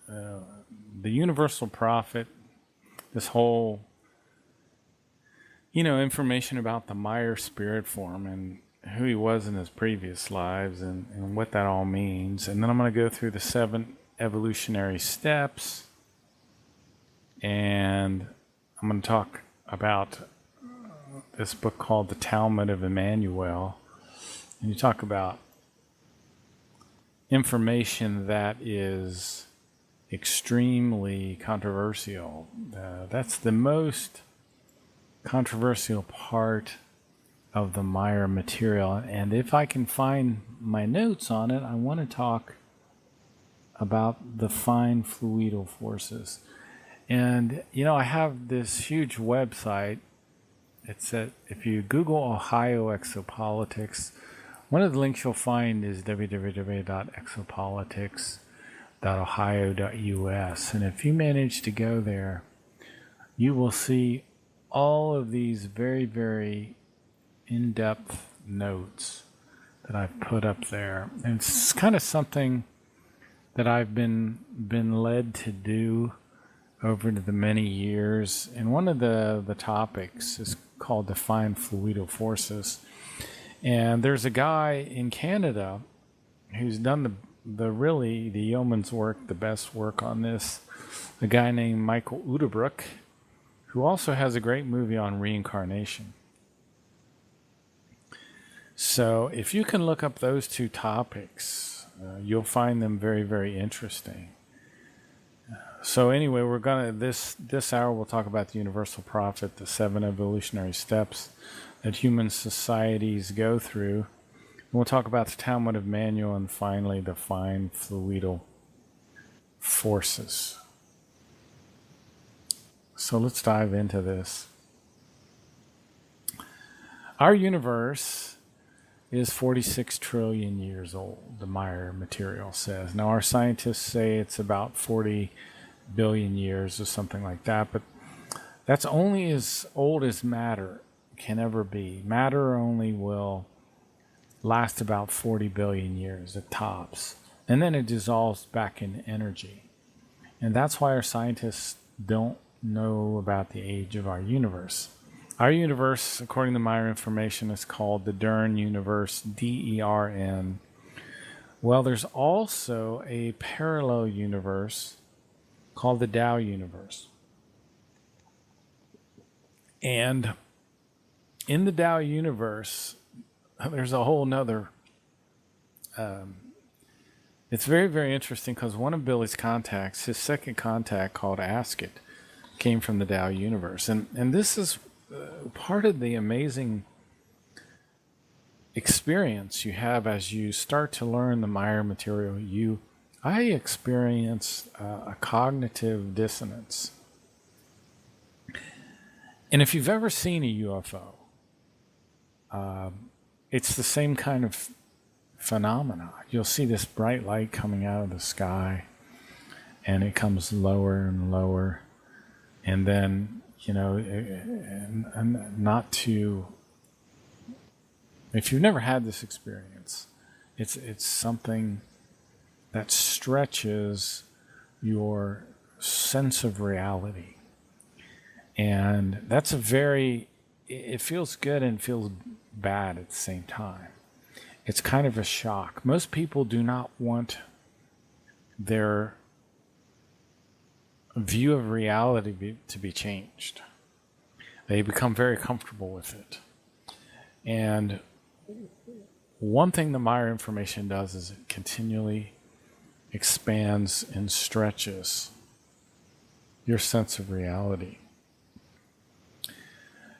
the universal prophet, this whole information about the Meyer spirit form and who he was in his previous lives and what that all means. And then I'm going to go through the 7 evolutionary steps. And I'm going to talk about this book called the Talmud of Immanuel. And you talk about information that is extremely controversial. That's the most controversial part of the Meyer material, and if I can find my notes on it, I want to talk about the fine fluidal forces. And I have this huge website. It's if you Google Ohio Exopolitics, one of the links you'll find is www.exopolitics.ohio.us, and if you manage to go there, you will see all of these very, very in-depth notes that I've put up there. And it's kind of something that I've been led to do over the many years. And one of the topics is called the fine fluidal forces. And there's a guy in Canada who's done the yeoman's work, the best work on this, a guy named Michael Udebrook, who also has a great movie on reincarnation. So if you can look up those two topics, you'll find them very, very interesting. So anyway, we're gonna this hour we'll talk about the universal prophet, the 7 evolutionary steps that human societies go through. And we'll talk about the Talmud of Immanuel, and finally the fine fluidal forces. So let's dive into this. Our universe is 46 trillion years old, the Meyer material says. Now, our scientists say it's about 40 billion years or something like that, but that's only as old as matter can ever be. Matter only will last about 40 billion years at tops, and then it dissolves back in energy. And that's why our scientists don't know about the age of our universe. Our universe, according to Meyer information, is called the Dern universe, D-E-R-N. Well, there's also a parallel universe called the Tao universe. And in the Tao universe, there's a whole nother it's very, very interesting, because one of Billy's contacts, his second contact called Ask It, came from the Tao universe. And this is part of the amazing experience you have as you start to learn the Maya material, I experience a cognitive dissonance. And if you've ever seen a UFO, it's the same kind of phenomena. You'll see this bright light coming out of the sky, and it comes lower and lower, and then, not to. If you've never had this experience, it's something that stretches your sense of reality. And that's it feels good and feels bad at the same time. It's kind of a shock. Most people do not want their view of reality to be changed. They become very comfortable with it. And one thing the Maya information does is it continually expands and stretches your sense of reality.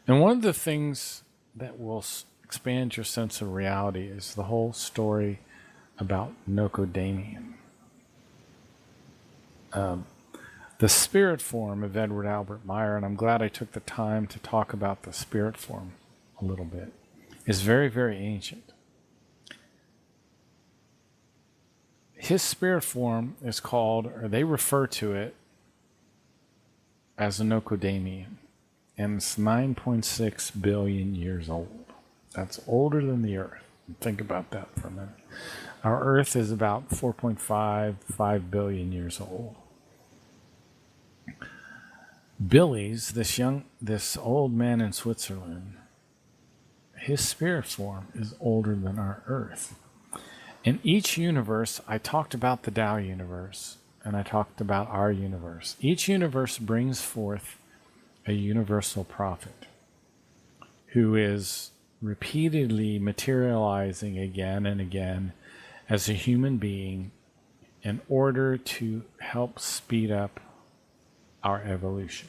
And one of the things that will expand your sense of reality is the whole story about Nocodamian. The spirit form of Edward Albert Meyer, and I'm glad I took the time to talk about the spirit form a little bit, is very, very ancient. His spirit form is called, or they refer to it as a Nocodamian, and it's 9.6 billion years old. That's older than the Earth. Think about that for a minute. Our Earth is about 4.5 billion years old. Billy's, this old man in Switzerland, his spirit form is older than our Earth. In each universe, I talked about the Tao universe, and I talked about our universe. Each universe brings forth a universal prophet who is repeatedly materializing again and again as a human being in order to help speed up our evolution.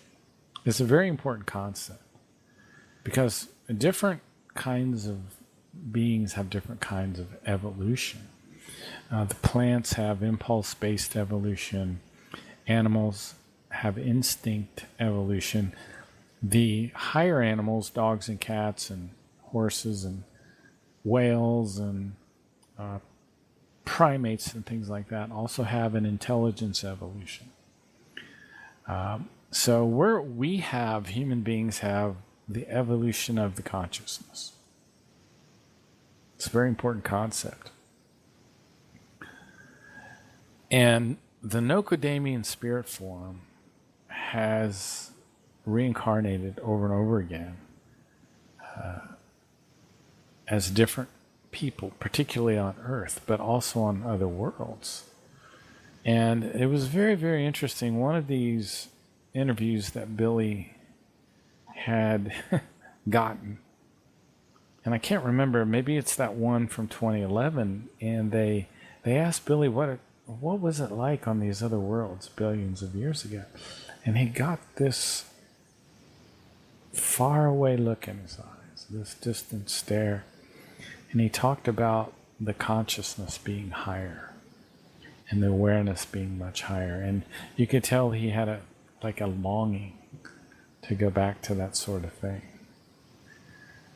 It's a very important concept because different kinds of beings have different kinds of evolution. The plants have impulse-based evolution. Animals have instinct evolution. The higher animals, dogs and cats and horses and whales and primates and things like that, also have an intelligence evolution. So human beings have the evolution of the consciousness. It's a very important concept. And the Nocodamian spirit form has reincarnated over and over again as different people, particularly on Earth, but also on other worlds. And it was very, very interesting. One of these interviews that Billy had gotten, and I can't remember, maybe it's that one from 2011, and they asked Billy what was it like on these other worlds billions of years ago. And he got this faraway look in his eyes, this distant stare. And he talked about the consciousness being higher and the awareness being much higher. And you could tell he had a longing to go back to that sort of thing.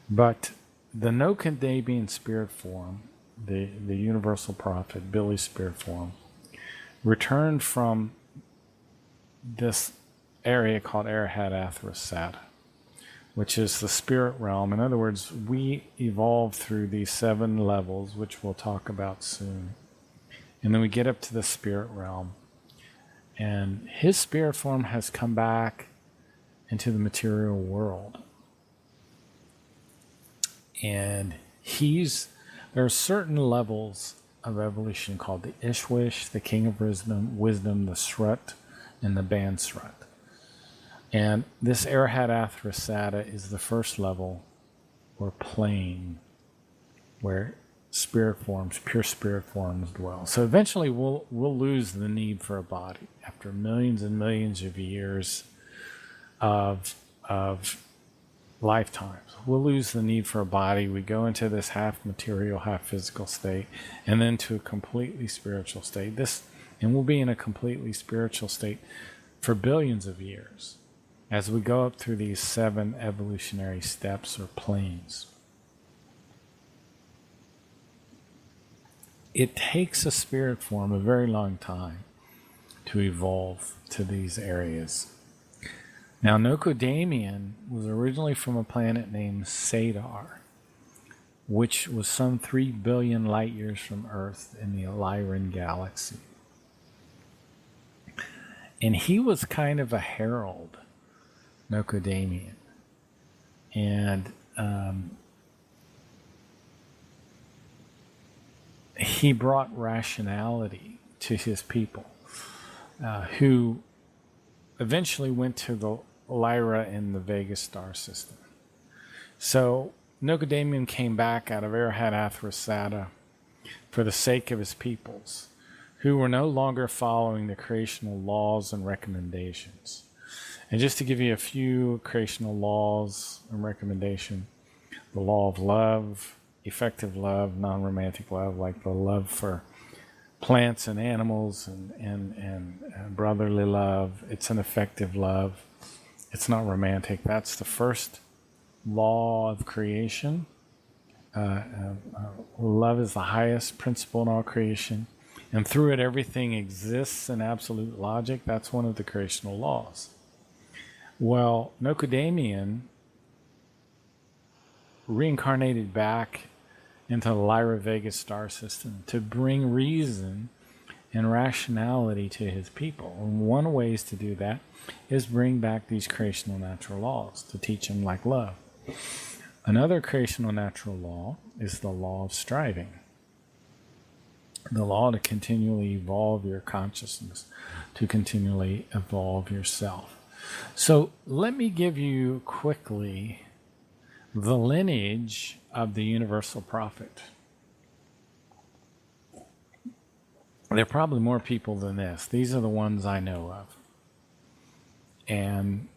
But the Nocodamian spirit form, the universal prophet, Billy's spirit form, returned from this area called Arahat Athrasata, which is the spirit realm. In other words, we evolve through these 7 levels, which we'll talk about soon. And then we get up to the spirit realm. And his spirit form has come back into the material world. And there are certain levels of evolution called the Ishwish, the King of Wisdom, the Srut, and the Bansrut. And this Arahat Athrasata is the first level or plane where pure spirit forms dwell. So eventually we'll lose the need for a body after millions and millions of years of lifetimes. We'll lose the need for a body. We go into this half material, half physical state, and then to a completely spiritual state. And we'll be in a completely spiritual state for billions of years as we go up through these 7 evolutionary steps or planes. It takes a spirit form a very long time to evolve to these areas. Now, Nocodamian was originally from a planet named Sadar, which was some 3 billion light years from Earth in the Lyran galaxy. And he was kind of a herald, Nocodamian. And he brought rationality to his people, who eventually went to the Lyra in the Vega star system. So Nocodamian came back out of Arhat Athrasata for the sake of his peoples, who were no longer following the creational laws and recommendations. And just to give you a few creational laws and recommendation, the law of love, effective love, non-romantic love, like the love for plants and animals and brotherly love. It's an effective love. It's not romantic. That's the first law of creation. Love is the highest principle in all creation. And through it, everything exists in absolute logic. That's one of the creational laws. Well, Nocodamian reincarnated back into the Lyra Vega star system to bring reason and rationality to his people. And one of the ways to do that is bring back these creational natural laws to teach them like love. Another creational natural law is the law of striving. The law to continually evolve your consciousness, to continually evolve yourself. So let me give you quickly the lineage of the universal prophet. There are probably more people than this. These are the ones I know of. And,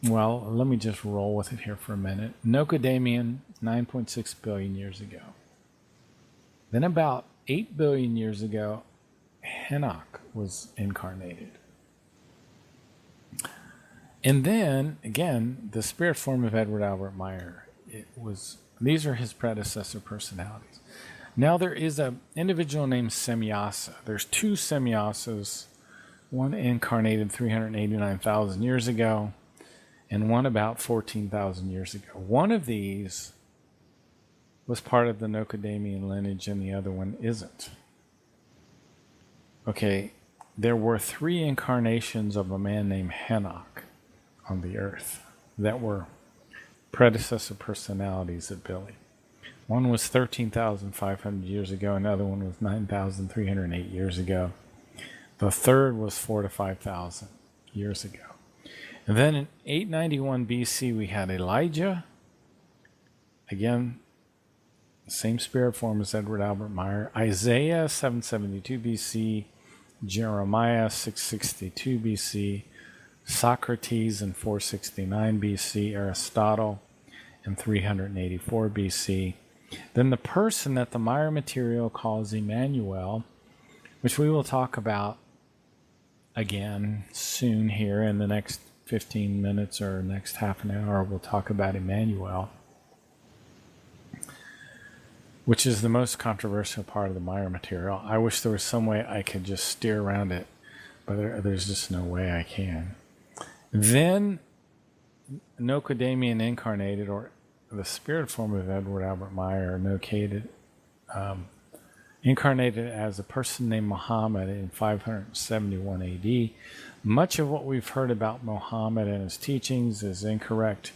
well, let me just roll with it here for a minute. Nocodamian, 9.6 billion years ago. Then about 8 billion years ago, Henoch was incarnated. And then, again, the spirit form of Edward Albert Meyer. These are his predecessor personalities. Now there is an individual named Semyasa. There's 2 Semyasas, one incarnated 389,000 years ago, and one about 14,000 years ago. One of these was part of the Nocodamian lineage, and the other one isn't. Okay, there were 3 incarnations of a man named Henoch on the earth that were predecessor personalities of Billy. One was 13,500 years ago, another one was 9,308 years ago. The third was 4,000 to 5,000 years ago. And then in 891 BC, we had Elijah. Again, same spirit form as Edward Albert Meyer. Isaiah, 772 BC. Jeremiah, 662 BC. Socrates in 469 BC. Aristotle in 384 BC. Then the person that the Meyer material calls Immanuel, which we will talk about again soon here in the next 15 minutes or next half an hour, we'll talk about Immanuel, which is the most controversial part of the Meyer material. I wish there was some way I could just steer around it, but there's just no way I can. Then Nocodamian incarnated, or the spirit form of Edward Albert Meyer, decayed, incarnated as a person named Muhammad in 571 AD. Much of what we've heard about Muhammad and his teachings is incorrect,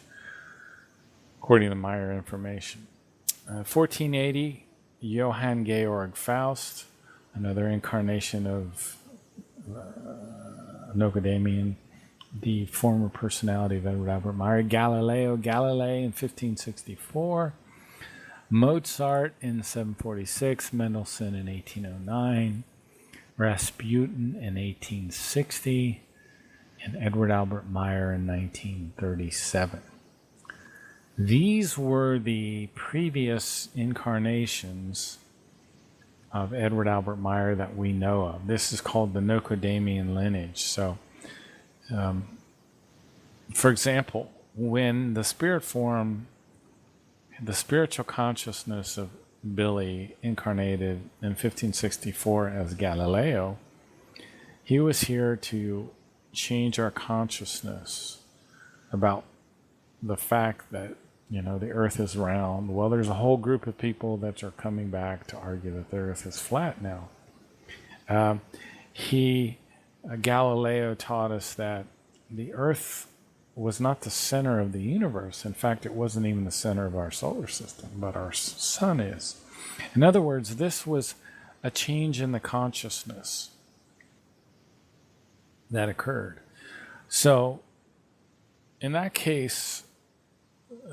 according to Meyer information. 1480, Johann Georg Faust, another incarnation of Nocodamian, the former personality of Edward Albert Meyer. Galileo Galilei in 1564. Mozart in 746. Mendelssohn in 1809. Rasputin in 1860. And Edward Albert Meyer in 1937. These were the previous incarnations of Edward Albert Meyer that we know of. This is called the Nokodamian lineage. So, for example, when the spirit form, the spiritual consciousness of Billy incarnated in 1564 as Galileo, he was here to change our consciousness about the fact that, the earth is round. Well, there's a whole group of people that are coming back to argue that the earth is flat now. Galileo taught us that the earth was not the center of the universe. In fact, it wasn't even the center of our solar system, but our sun is. In other words, this was a change in the consciousness that occurred. So, in that case,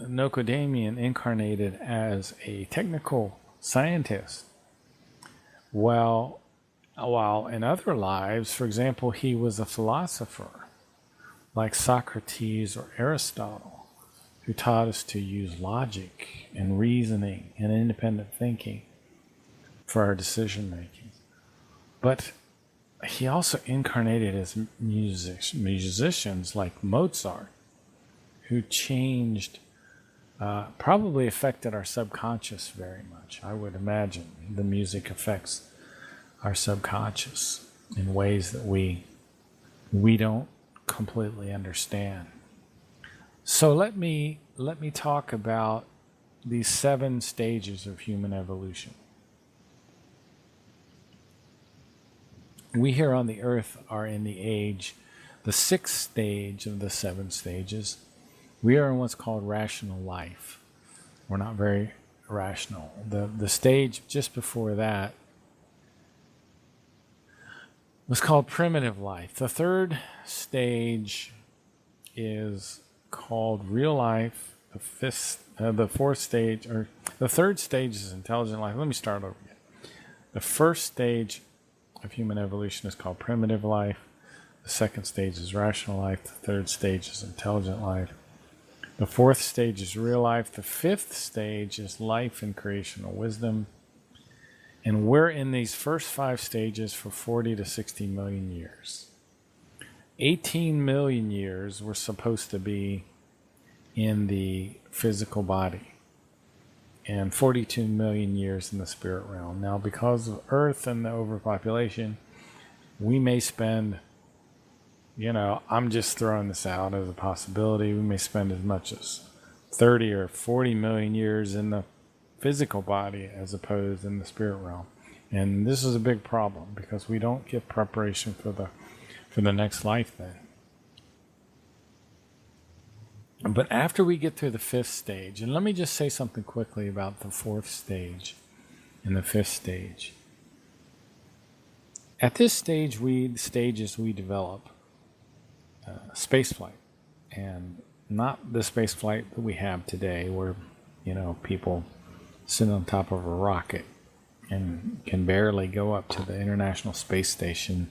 Nokodamian incarnated as a technical scientist. While in other lives, for example, he was a philosopher, like Socrates or Aristotle, who taught us to use logic and reasoning and independent thinking for our decision making. But he also incarnated as musicians like Mozart, who changed, probably affected our subconscious very much. I would imagine the music affects our subconscious in ways that we don't completely understand. So let me talk about these 7 stages of human evolution. We here on the earth are in the 6th stage of the 7 stages. We are in what's called rational life. We're not very rational. The stage just before that was called primitive life. The 3rd stage is called real life. The 4th stage, or the 3rd stage is intelligent life. Let me start over again. The 1st stage of human evolution is called primitive life. The 2nd stage is rational life. The 3rd stage is intelligent life. The 4th stage is real life. The 5th stage is life and creational wisdom. And we're in these first 5 stages for 40 to 60 million years. 18 million years we're supposed to be in the physical body, and 42 million years in the spirit realm. Now, because of Earth and the overpopulation, we may spend, I'm just throwing this out as a possibility, we may spend as much as 30 or 40 million years in the physical body as opposed in the spirit realm. And this is a big problem because we don't get preparation for the next life then. But after we get through the 5th stage, and let me just say something quickly about the 4th stage and the 5th stage. At this stage, we develop spaceflight, and not the spaceflight that we have today, where people sit on top of a rocket and can barely go up to the International Space Station.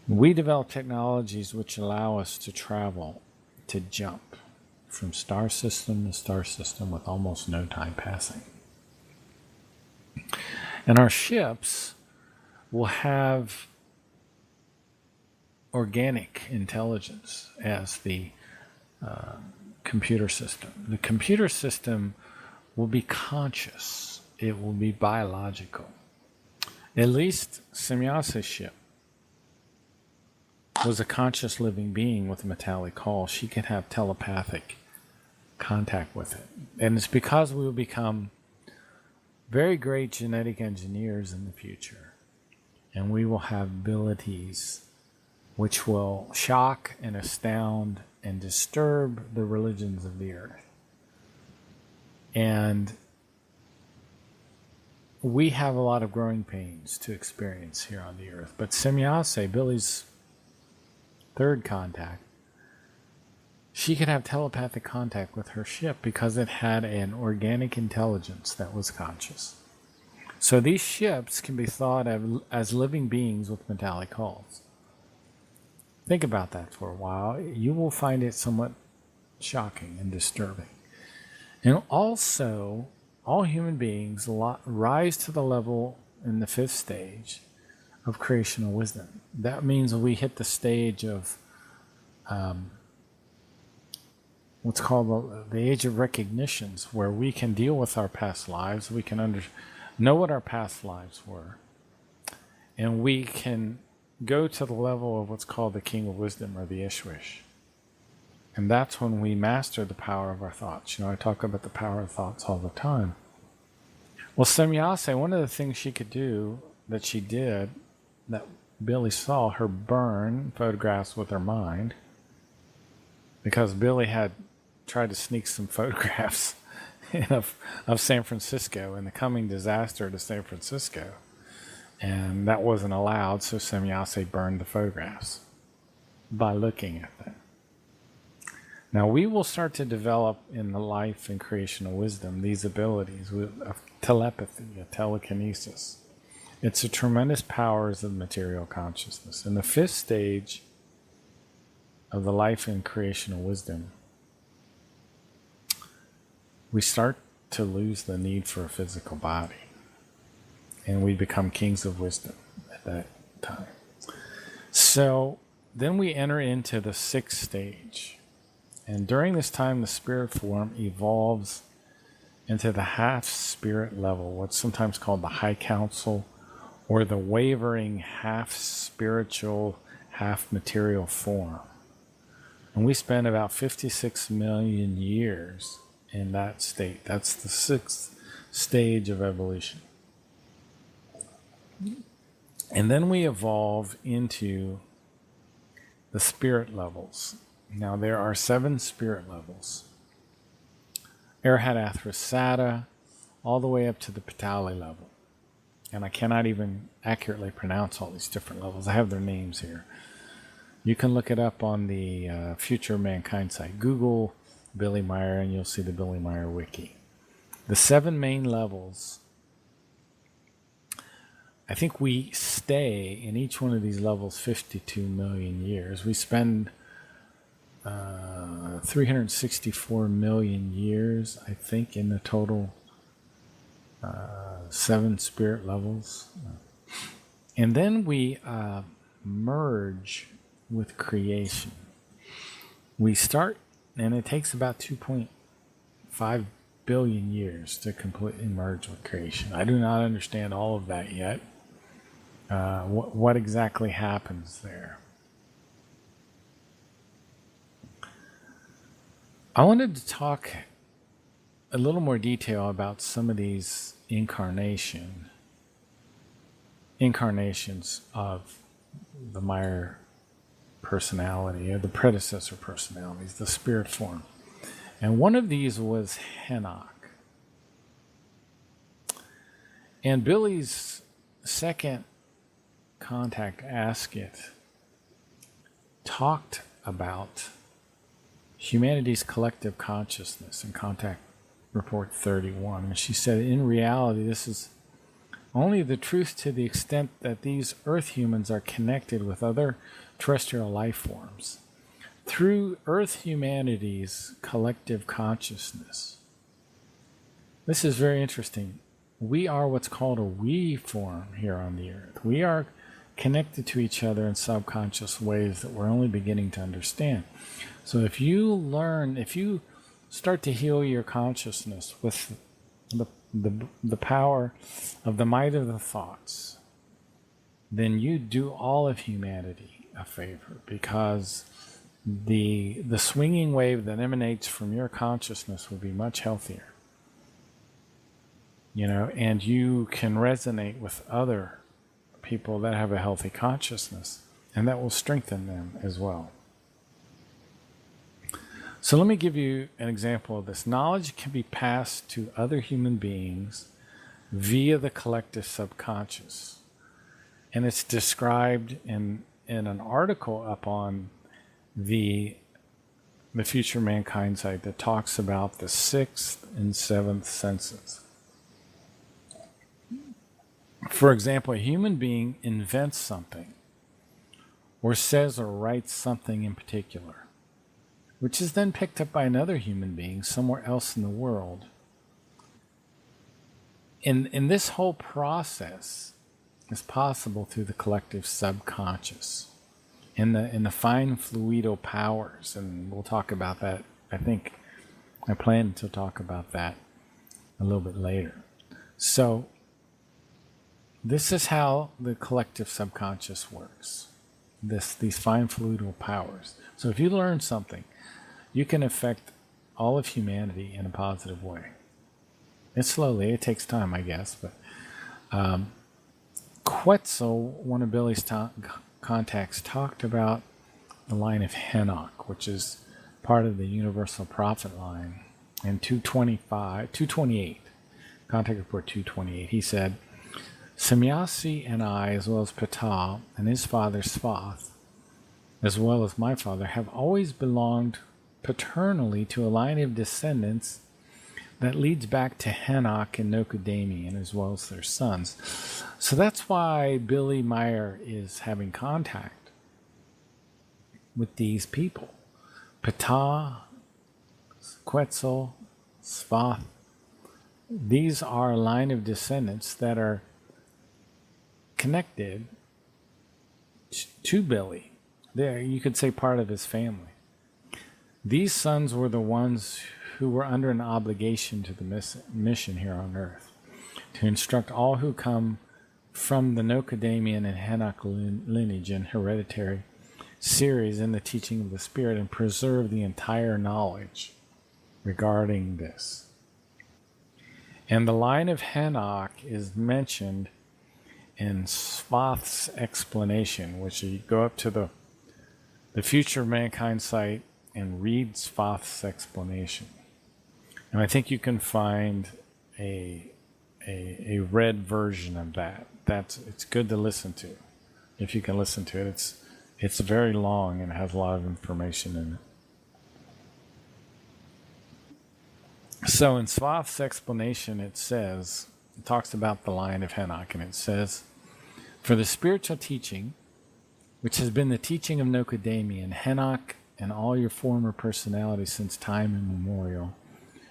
We develop technologies which allow us to travel, to jump from star system to star system with almost no time passing. And our ships will have organic intelligence as the computer system. The computer system will be conscious. It will be biological. At least Semyase's ship was a conscious living being with a metallic hull. She can have telepathic contact with it. And it's because we will become very great genetic engineers in the future. And we will have abilities which will shock and astound and disturb the religions of the earth. And we have a lot of growing pains to experience here on the earth. But Semyase, Billy's 3rd contact, she could have telepathic contact with her ship because it had an organic intelligence that was conscious. So these ships can be thought of as living beings with metallic hulls. Think about that for a while. You will find it somewhat shocking and disturbing. And also, all human beings rise to the level in the fifth stage of creational wisdom. That means we hit the stage of what's called the age of recognitions, where we can deal with our past lives, we can know what our past lives were, and we can go to the level of what's called the king of wisdom, or the Ishwish. And that's when we master the power of our thoughts. I talk about the power of thoughts all the time. Well, Semyase, one of the things she could do, that she did, that Billy saw her burn photographs with her mind, because Billy had tried to sneak some photographs of San Francisco and the coming disaster to San Francisco. And that wasn't allowed, so Semyase burned the photographs by looking at them. Now, we will start to develop in the life and creational wisdom these abilities of telepathy, of telekinesis. It's a tremendous powers of material consciousness. In the fifth stage of the life and creational wisdom, we start to lose the need for a physical body. And we become kings of wisdom at that time. So then we enter into the sixth stage. And during this time, the spirit form evolves into the half-spirit level, what's sometimes called the high council, or the wavering half-spiritual, half-material form. And we spend about 56 million years in that state. That's the sixth stage of evolution. And then we evolve into the spirit levels. Now, there are 7 spirit levels. Arhatasrasata, all the way up to the Patali level. And I cannot even accurately pronounce all these different levels. I have their names here. You can look it up on the Future of Mankind site. Google Billy Meyer and you'll see the Billy Meyer wiki. The 7 main levels, I think we stay in each one of these levels 52 million years. We spend 364 million years, I think, in the total 7 spirit levels. And then we merge with creation. We start, and it takes about 2.5 billion years to completely merge with creation. I do not understand all of that yet. What exactly happens there? I wanted to talk a little more detail about some of these incarnations of the Meyer personality, or the predecessor personalities, the spirit form. And one of these was Henoch. And Billy's second contact, Ask It, talked about humanity's collective consciousness in Contact Report 31. And she said, in reality, this is only the truth to the extent that these Earth humans are connected with other terrestrial life forms. Through Earth humanity's collective consciousness. This is very interesting. We are what's called a we form here on the Earth. We are connected to each other in subconscious ways that we're only beginning to understand. So if you start to heal your consciousness with the power of the might of the thoughts, then you do all of humanity a favor, because the swinging wave that emanates from your consciousness will be much healthier. And you can resonate with other people that have a healthy consciousness, and that will strengthen them as well. So let me give you an example of this. Knowledge can be passed to other human beings via the collective subconscious. And it's described in an article up on the Future Mankind site that talks about the 6th and 7th senses. For example, a human being invents something, or says or writes something in particular. which is then picked up by another human being somewhere else in the world. In this whole process is possible through the collective subconscious, in the fine fluidal powers, and we'll talk about that. I think I plan to talk about that a little bit later. So this is how the collective subconscious works. These fine fluidal powers. So if you learn something, you can affect all of humanity in a positive way. It's slowly, it takes time, I guess, but Quetzal, one of Billy's contacts, talked about the line of Henoch, which is part of the universal prophet line. In 228, contact report 228, he said, Semyasi and I, as well as Ptah and his father Svath, as well as my father, have always belonged paternally to a line of descendants that leads back to Henoch and Nocadamian, as well as their sons. So that's why Billy Meyer is having contact with these people. Ptah, Quetzal, Svath. These are a line of descendants that are connected to Billy. They're, you could say, part of his family. These sons were the ones who were under an obligation to the mission here on earth, to instruct all who come from the Nocadamian and Henoch lineage and hereditary series in the teaching of the Spirit, and preserve the entire knowledge regarding this. And the line of Henoch is mentioned in Svath's explanation, which you go up to the Future of Mankind site and read Svath's explanation. And I think you can find a read version of that. It's good to listen to, if you can listen to it. It's very long and has a lot of information in it. So in Svath's explanation, it talks about the line of Henoch, and it says, for the spiritual teaching, which has been the teaching of Nocadamian, Henoch, and all your former personalities since time immemorial,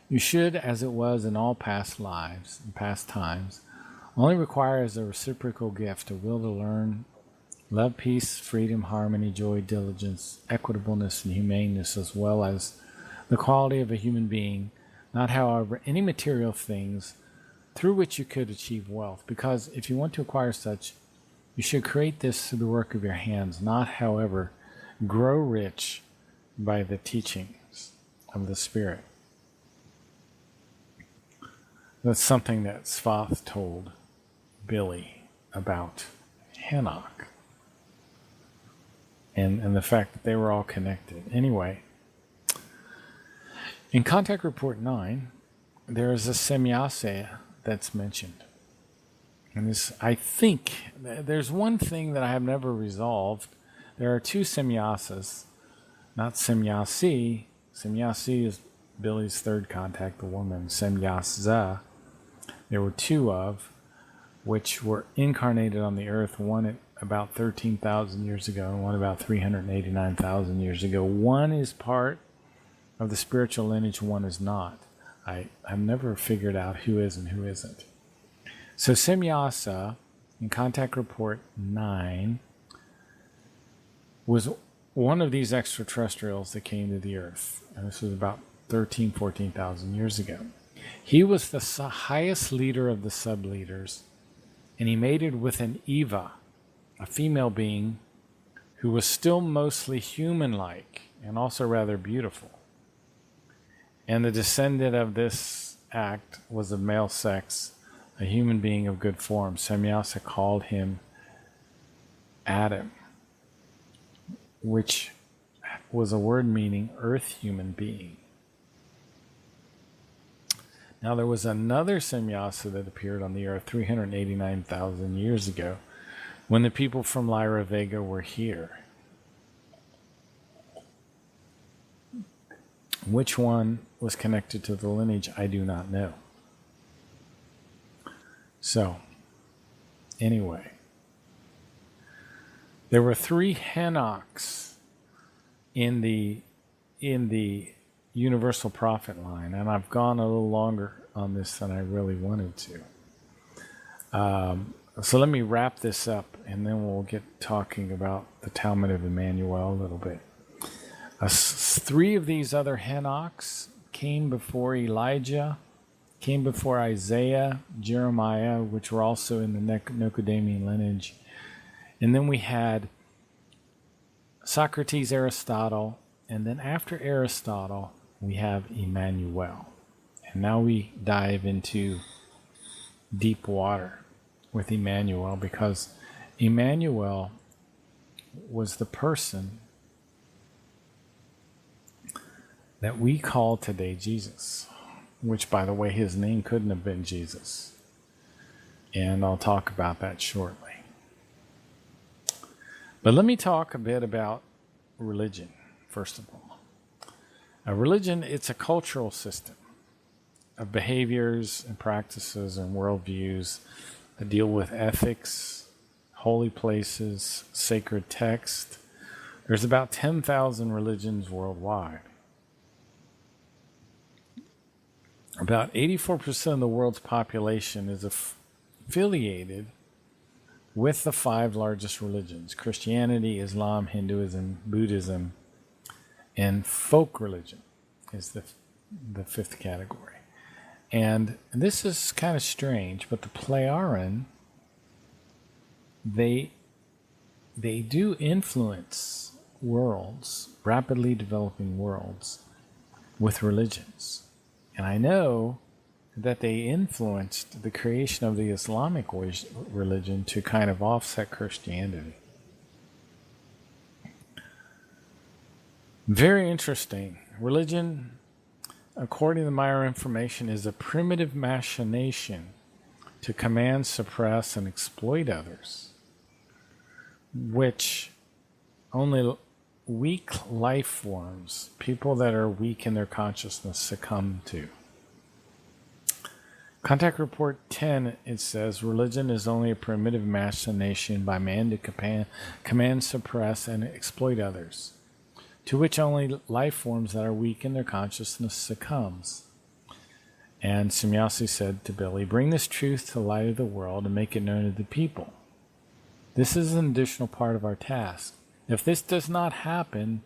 you should, as it was in all past lives and past times, only require as a reciprocal gift a will to learn, love, peace, freedom, harmony, joy, diligence, equitableness, and humaneness, as well as the quality of a human being, not, however, any material things through which you could achieve wealth. Because if you want to acquire such, you should create this through the work of your hands, not, however, grow rich by the teachings of the Spirit. That's something that Svath told Billy about Henoch. And the fact that they were all connected. Anyway, in Contact Report 9, there is a semyase that's mentioned. And this, I think, there's one thing that I have never resolved. There are two semyases, not semyasi. Semyasi is Billy's third contact, the woman. Semyasa, there were two of, which were incarnated on the earth, one at about 13,000 years ago and one about 389,000 years ago. One is part of the spiritual lineage, one is not. I've never figured out who is and who isn't. So Semyasa, in Contact Report 9, was one of these extraterrestrials that came to the earth. And this was about 14,000 years ago. He was the highest leader of the sub-leaders, and he mated with an Eva, a female being who was still mostly human-like and also rather beautiful. And the descendant of this act was of male sex, a human being of good form. Semyasa called him Adam, which was a word meaning earth human being. Now there was another Semyasa that appeared on the earth 389,000 years ago when the people from Lyra Vega were here. Which one was connected to the lineage, I do not know. So, anyway, there were three Henochs in the in the universal prophet line, and I've gone a little longer on this than I really wanted to. So let me wrap this up, and then we'll get talking about the Talmud of Immanuel a little bit. Three of these other Henochs came before Elijah, came before Isaiah, Jeremiah, which were also in the Nokodean lineage. And then we had Socrates, Aristotle, and then after Aristotle, we have Immanuel. And now we dive into deep water with Immanuel, because Immanuel was the person that we call today Jesus, which, by the way, his name couldn't have been Jesus. And I'll talk about that shortly. But let me talk a bit about religion, first of all. A religion, it's a cultural system of behaviors and practices and worldviews that deal with ethics, holy places, sacred text. There's about 10,000 religions worldwide. About 84% of the world's population is affiliated with the 5 largest religions: Christianity, Islam, Hinduism, Buddhism, and folk religion is the 5th category. And this is kind of strange, but the Plejaren, they do influence worlds, rapidly developing worlds, with religions. And I know that they influenced the creation of the Islamic religion to kind of offset Christianity. Very interesting. Religion, according to my information, is a primitive machination to command, suppress, and exploit others, which only weak life forms, people that are weak in their consciousness, succumb to. Contact Report 10, it says, religion is only a primitive machination by man to command, suppress, and exploit others, to which only life forms that are weak in their consciousness succumbs. And Semyasi said to Billy, bring this truth to the light of the world and make it known to the people. This is an additional part of our task. If this does not happen,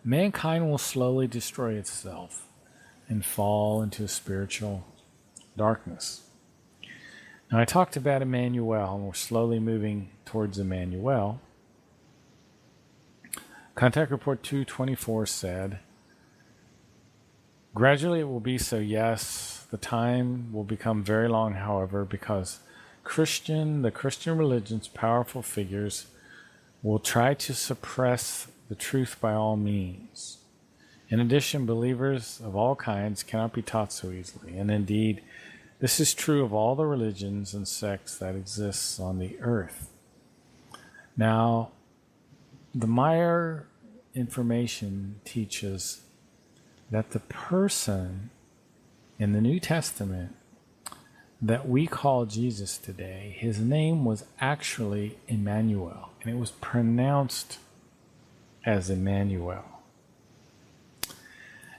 mankind will slowly destroy itself and fall into spiritual darkness. Now, I talked about Immanuel, and we're slowly moving towards Immanuel. Contact Report 224 said, gradually it will be so, yes. The time will become very long, however, because the Christian religion's powerful figures will try to suppress the truth by all means. In addition, believers of all kinds cannot be taught so easily. And indeed, this is true of all the religions and sects that exist on the earth. Now, the Meyer information teaches that the person in the New Testament that we call Jesus today, his name was actually Immanuel, and it was pronounced as Immanuel.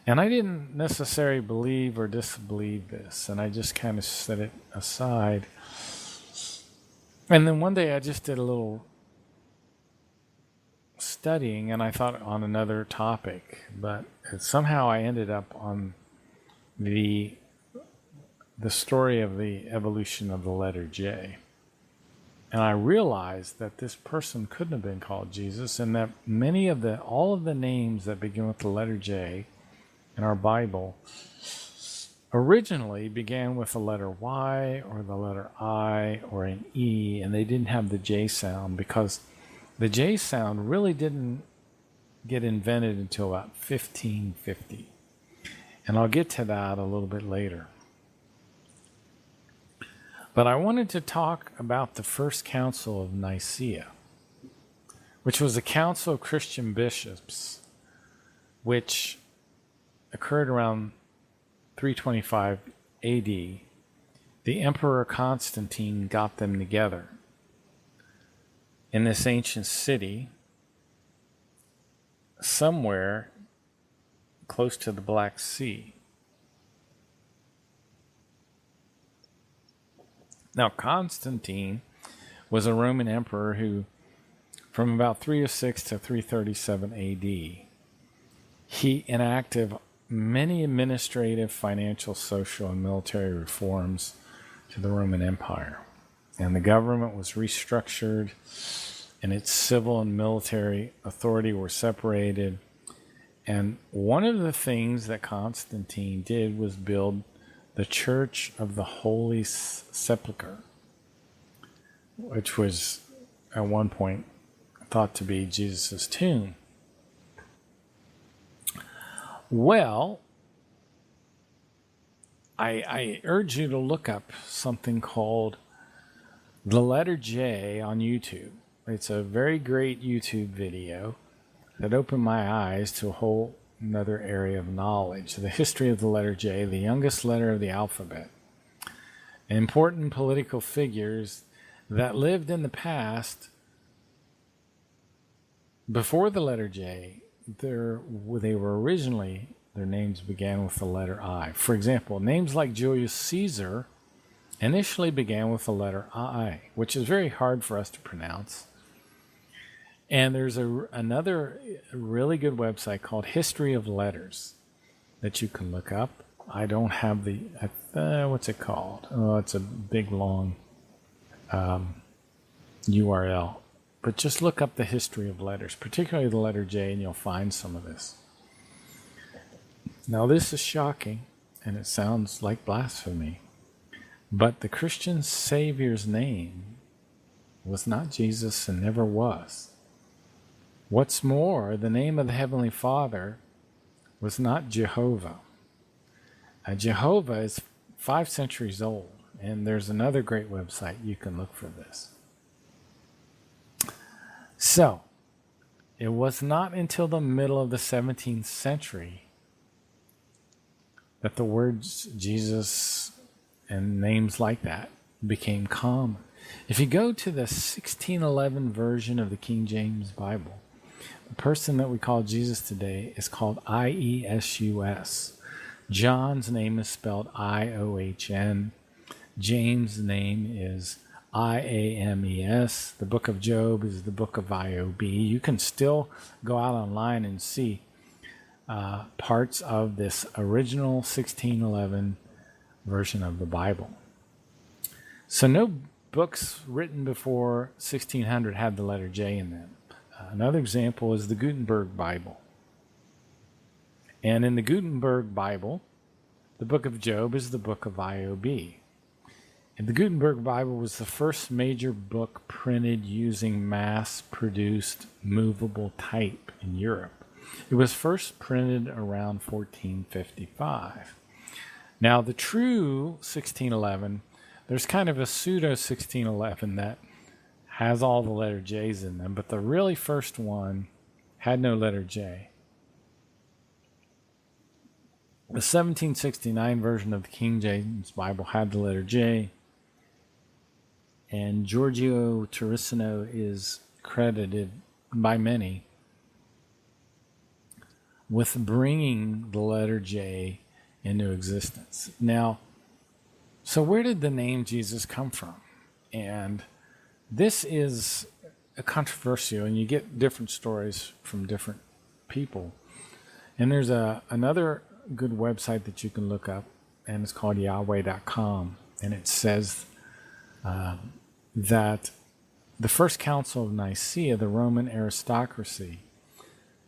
And I didn't necessarily believe or disbelieve this, and I just kind of set it aside. And then one day I just did a little studying, and I thought on another topic, but somehow I ended up on the story of the evolution of the letter J. And I realized that this person couldn't have been called Jesus, and that all of the names that begin with the letter J in our Bible originally began with the letter Y or the letter I or an E, and they didn't have the J sound because the J sound really didn't get invented until about 1550. And I'll get to that a little bit later. But I wanted to talk about the First Council of Nicaea, which was a council of Christian bishops, which occurred around 325 AD. The Emperor Constantine got them together in this ancient city somewhere close to the Black Sea. Now, Constantine was a Roman emperor who, from about 306 to 337 AD, he enacted many administrative, financial, social, and military reforms to the Roman Empire. And the government was restructured, and its civil and military authority were separated. And one of the things that Constantine did was build the Church of the Holy Sepulchre, which was at one point thought to be Jesus' tomb. Well, I urge you to look up something called The Letter J on YouTube. It's a very great YouTube video that opened my eyes to a whole another area of knowledge. The history of the letter J, the youngest letter of the alphabet. Important political figures that lived in the past before the letter J. They were originally, their names began with the letter I. For example, names like Julius Caesar initially began with the letter I, which is very hard for us to pronounce. And there's another really good website called History of Letters that you can look up. I don't have the, what's it called? Oh, it's a big, long URL. But just look up the history of letters, particularly the letter J, and you'll find some of this. Now, this is shocking, and it sounds like blasphemy. But the Christian Savior's name was not Jesus and never was. What's more, the name of the Heavenly Father was not Jehovah. Jehovah is 5 centuries old, and there's another great website you can look for this. So, it was not until the middle of the 17th century that the words Jesus and names like that became common. If you go to the 1611 version of the King James Bible, the person that we call Jesus today is called Iesus. John's name is spelled Iohn. James' name is Iames. The book of Job is the book of Iob. You can still go out online and see parts of this original 1611 version of the Bible. So no books written before 1600 had the letter J in them. Another example is the Gutenberg Bible. And in the Gutenberg Bible, the book of Job is the book of Iob. And the Gutenberg Bible was the first major book printed using mass-produced movable type in Europe. It was first printed around 1455. Now, the true 1611, there's kind of a pseudo 1611 that has all the letter J's in them, but the really first one had no letter J. The 1769 version of the King James Bible had the letter J, and Giorgio Turissino is credited by many with bringing the letter J into existence. Now, so where did the name Jesus come from? And this is a controversial, and you get different stories from different people. And there's another good website that you can look up, and it's called Yahweh.com. And it says that the First Council of Nicaea, the Roman aristocracy,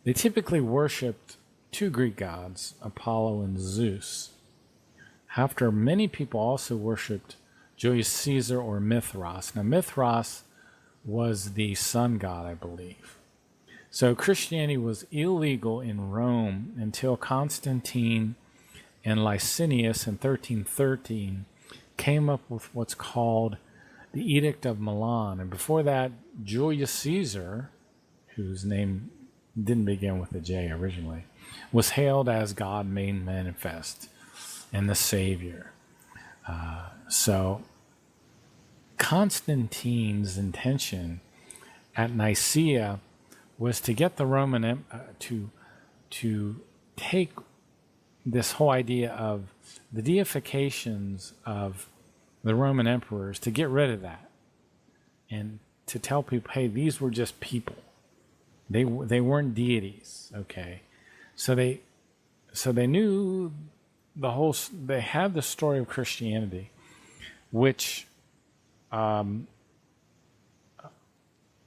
they typically worshipped 2 Greek gods, Apollo and Zeus. After many people also worshipped Julius Caesar or Mithras. Now, Mithras was the sun god, I believe. So Christianity was illegal in Rome until Constantine and Licinius in 1313 came up with what's called the Edict of Milan. And before that, Julius Caesar, whose name didn't begin with a J originally, was hailed as God made manifest and the Savior. So Constantine's intention at Nicaea was to get the Roman to take this whole idea of the deifications of the Roman emperors, to get rid of that and to tell people, hey, these were just people. They weren't deities, okay? So they knew the whole. They had the story of Christianity, which, as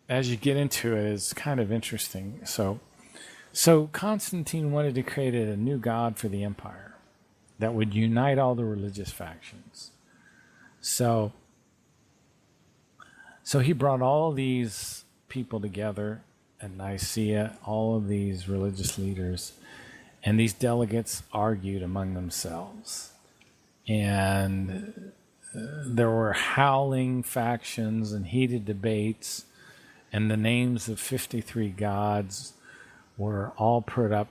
you get into it, is kind of interesting. So Constantine wanted to create a new god for the empire that would unite all the religious factions. So he brought all these people together at Nicaea, all of these religious leaders, and these delegates argued among themselves. And there were howling factions and heated debates, and the names of 53 gods were all put up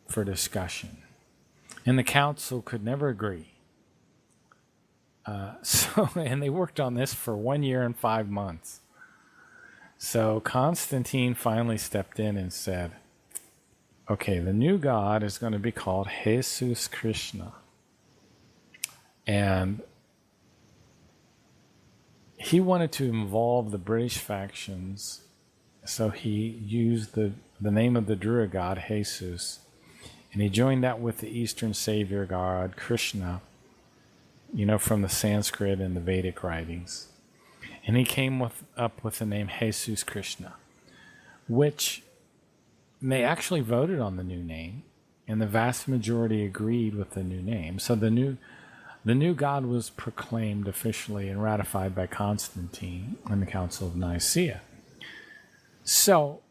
for discussion. And the council could never agree. And they worked on this for 1 year and 5 months. So Constantine finally stepped in and said, okay, the new god is going to be called Jesus Krishna. And he wanted to involve the British factions, so he used the name of the Druid god, Jesus, and he joined that with the Eastern savior god, Krishna, from the Sanskrit and the Vedic writings. And he came up with the name Jesus Krishna, which they actually voted on the new name, and the vast majority agreed with the new name. So the new god was proclaimed officially and ratified by Constantine in the Council of Nicaea. So,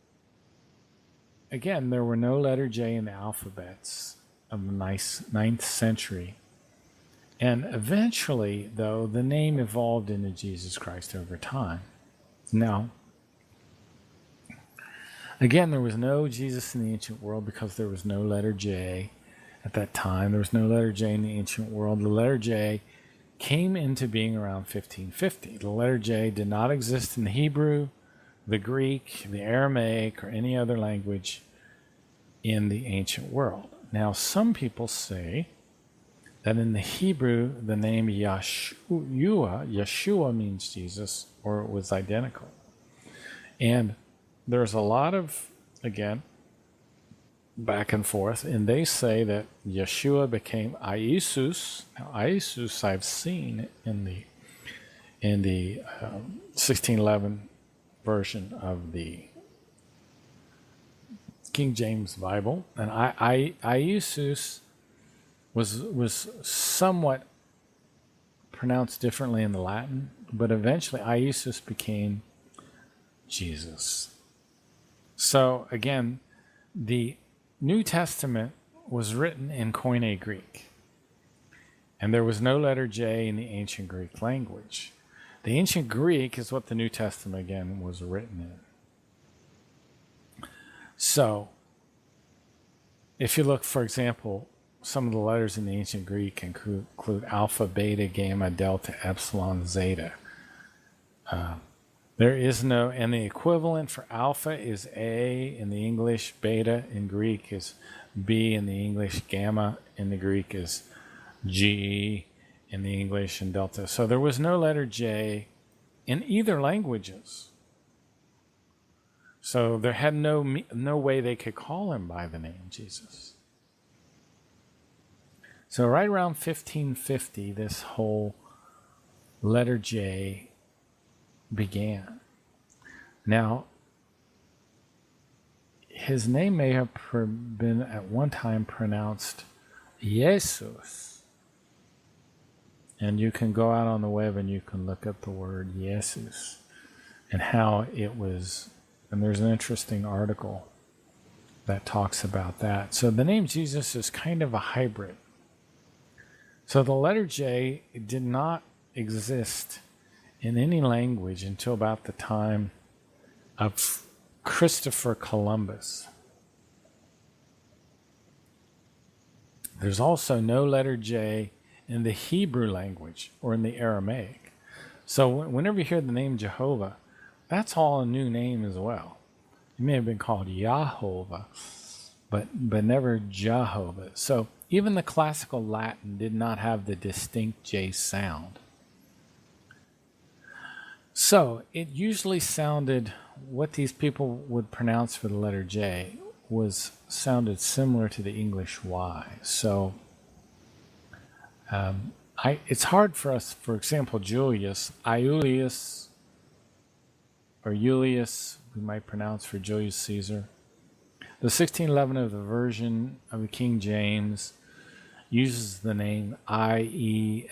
again, there were no letter J in the alphabets of the 9th century. And eventually, though, the name evolved into Jesus Christ over time. Now, again, there was no Jesus in the ancient world because there was no letter J at that time. There was no letter J in the ancient world. The letter J came into being around 1550. The letter J did not exist in the Hebrew, the Greek, the Aramaic, or any other language in the ancient world. Now, some people say that in the Hebrew, the name Yeshua means Jesus, or it was identical. And there's a lot of, again, back and forth, and they say that Yeshua became Iesus. Now, Iesus I've seen in the 1611 version of the King James Bible, and Iesus was somewhat pronounced differently in the Latin, but eventually Iesus became Jesus. So again, the New Testament was written in Koine Greek, and there was no letter J in the ancient Greek language. The ancient Greek is what the New Testament, again, was written in. So, if you look, for example, some of the letters in the ancient Greek include alpha, beta, gamma, delta, epsilon, zeta. There is no, and the equivalent for alpha is A in the English, beta in Greek is B in the English, gamma in the Greek is G in the English, and delta. So there was no letter J in either languages. So there had no way they could call him by the name Jesus. So right around 1550, this whole letter J began. Now, his name may have been at one time pronounced Jesus. And you can go out on the web and you can look up the word Jesus and how it was. And there's an interesting article that talks about that. So the name Jesus is kind of a hybrid. So the letter J did not exist in any language until about the time of Christopher Columbus. There's also no letter J in the Hebrew language or in the Aramaic. So whenever you hear the name Jehovah, that's all a new name as well. It may have been called Yahovah, but never Jehovah. So even the classical Latin did not have the distinct J sound. So it usually sounded, what these people would pronounce for the letter J sounded similar to the English Y. So it's hard for us, for example, Julius, Iulius, or Julius, we might pronounce for Julius Caesar. The 1611 of the version of the King James uses the name IESVS.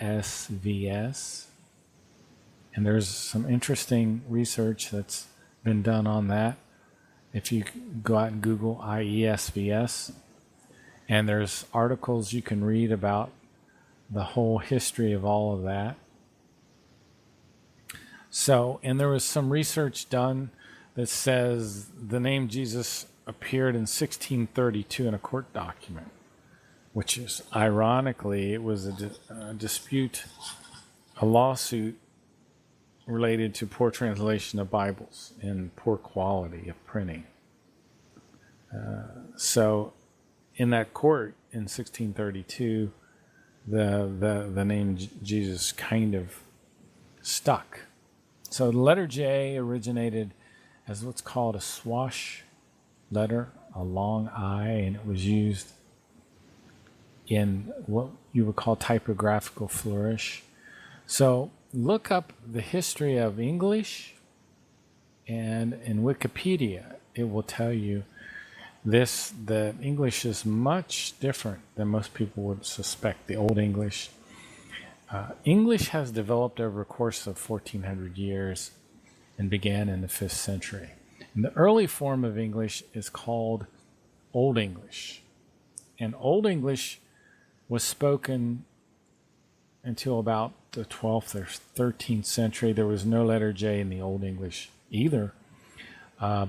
And there's some interesting research that's been done on that. If you go out and Google IESVS, and there's articles you can read about the whole history of all of that. So, and there was some research done that says the name Jesus appeared in 1632 in a court document, which is, ironically, it was a dispute, a lawsuit related to poor translation of Bibles and poor quality of printing. So in that court in 1632, the name Jesus kind of stuck. So the letter J originated as what's called a swash letter, a long I, and it was used in what you would call typographical flourish. So look up the history of English, and in Wikipedia it will tell you that English is much different than most people would suspect, the Old English. English has developed over a course of 1400 years and began in the 5th century. And the early form of English is called Old English. And Old English was spoken until about the 12th or 13th century. There was no letter J in the Old English either. I'll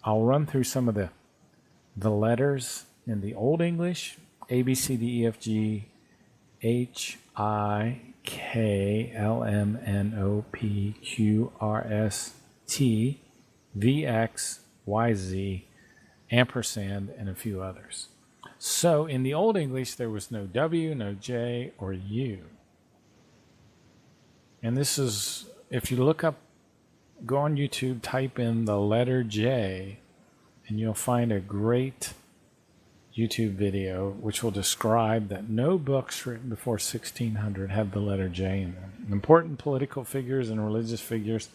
run through some of the letters in the Old English: A, B, C, D, E, F, G, H, I, K, L, M, N, O, P, Q, R, S, T, V, X, Y, Z, ampersand, and a few others. So in the Old English, there was no W, no J, or U. And this is, if you look up, go on YouTube, type in the letter J, and you'll find a great YouTube video which will describe that no books written before 1600 have the letter J in them. Important political figures and religious figures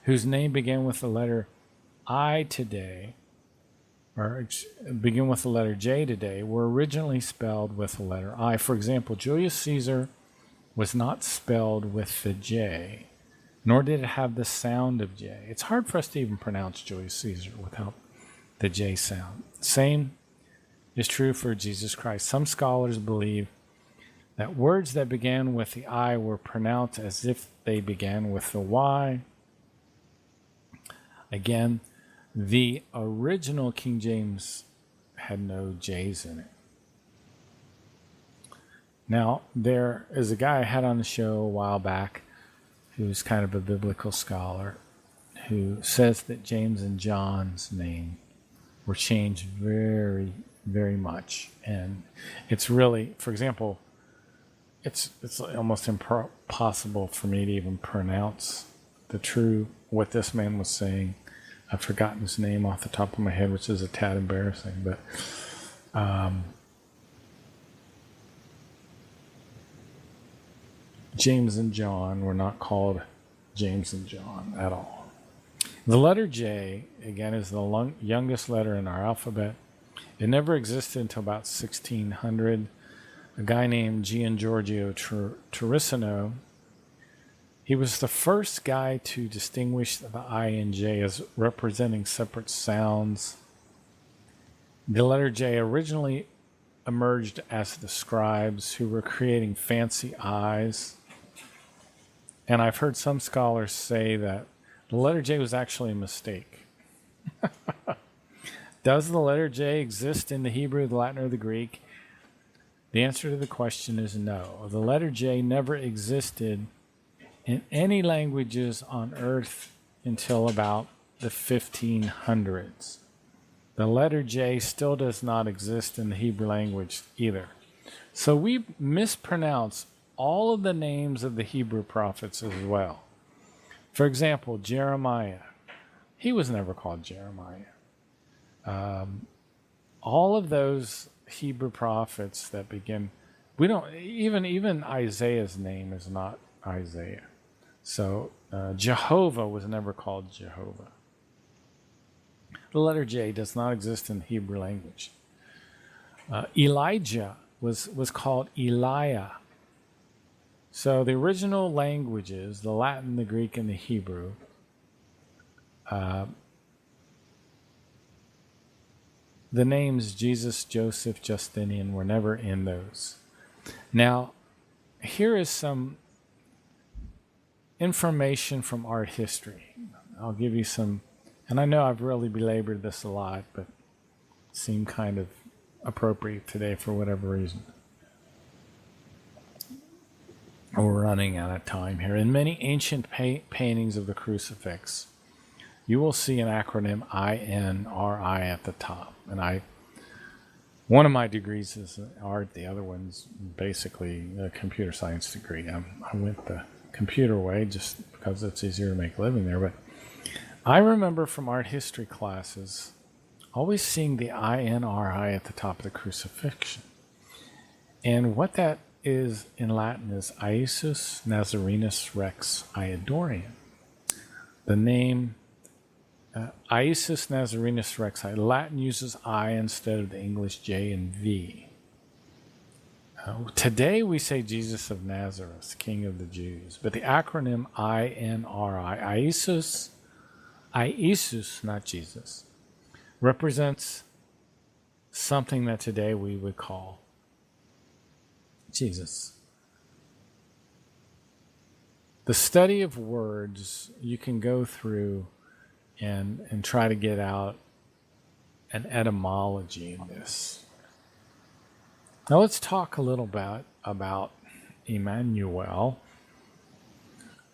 whose name began with the letter I today, or begin with the letter J today, were originally spelled with the letter I. For example, Julius Caesar was not spelled with the J, nor did it have the sound of J. It's hard for us to even pronounce Julius Caesar without the J sound. Same is true for Jesus Christ. Some scholars believe that words that began with the I were pronounced as if they began with the Y. Again, the original King James had no J's in it. Now, there is a guy I had on the show a while back who's kind of a biblical scholar who says that James and John's name were changed very, very much. And it's really, for example, it's almost impossible for me to even pronounce what this man was saying. I've forgotten his name off the top of my head, which is a tad embarrassing, but James and John were not called James and John at all. The letter J, again, is the youngest letter in our alphabet. It never existed until about 1600. A guy named Gian Giorgio Turissino, he was the first guy to distinguish the I and J as representing separate sounds. The letter J originally emerged as the scribes who were creating fancy eyes. And I've heard some scholars say that the letter J was actually a mistake. Does the letter J exist in the Hebrew, the Latin, or the Greek? The answer to the question is no. The letter J never existed in any languages on earth until about the 1500s. The letter J still does not exist in the Hebrew language either. So we mispronounce all of the names of the Hebrew prophets as well. For example, Jeremiah. He was never called Jeremiah. All of those Hebrew prophets that begin, we don't even Isaiah's name is not Isaiah. So Jehovah was never called Jehovah. The letter J does not exist in the Hebrew language. Elijah was called Eliah. So the original languages, the Latin, the Greek, and the Hebrew, the names Jesus, Joseph, Justinian were never in those. Now, here is some information from art history. I'll give you some, and I know I've really belabored this a lot, but it seemed kind of appropriate today for whatever reason. We're running out of time here. In many ancient paintings of the crucifix, you will see an acronym INRI at the top. And one of my degrees is art, the other one's basically a computer science degree. I went the computer way just because it's easier to make a living there. But I remember from art history classes always seeing the INRI at the top of the crucifixion. And what that is in Latin is Iesus Nazarenus Rex Iadorium. The name Iesus Nazarenus Rex. Latin uses I instead of the English J and V. Today we say Jesus of Nazareth, King of the Jews, but the acronym INRI, Iesus, not Jesus, represents something that today we would call Jesus. The study of words, you can go through and try to get out an etymology in this. Now let's talk a little bit about Immanuel.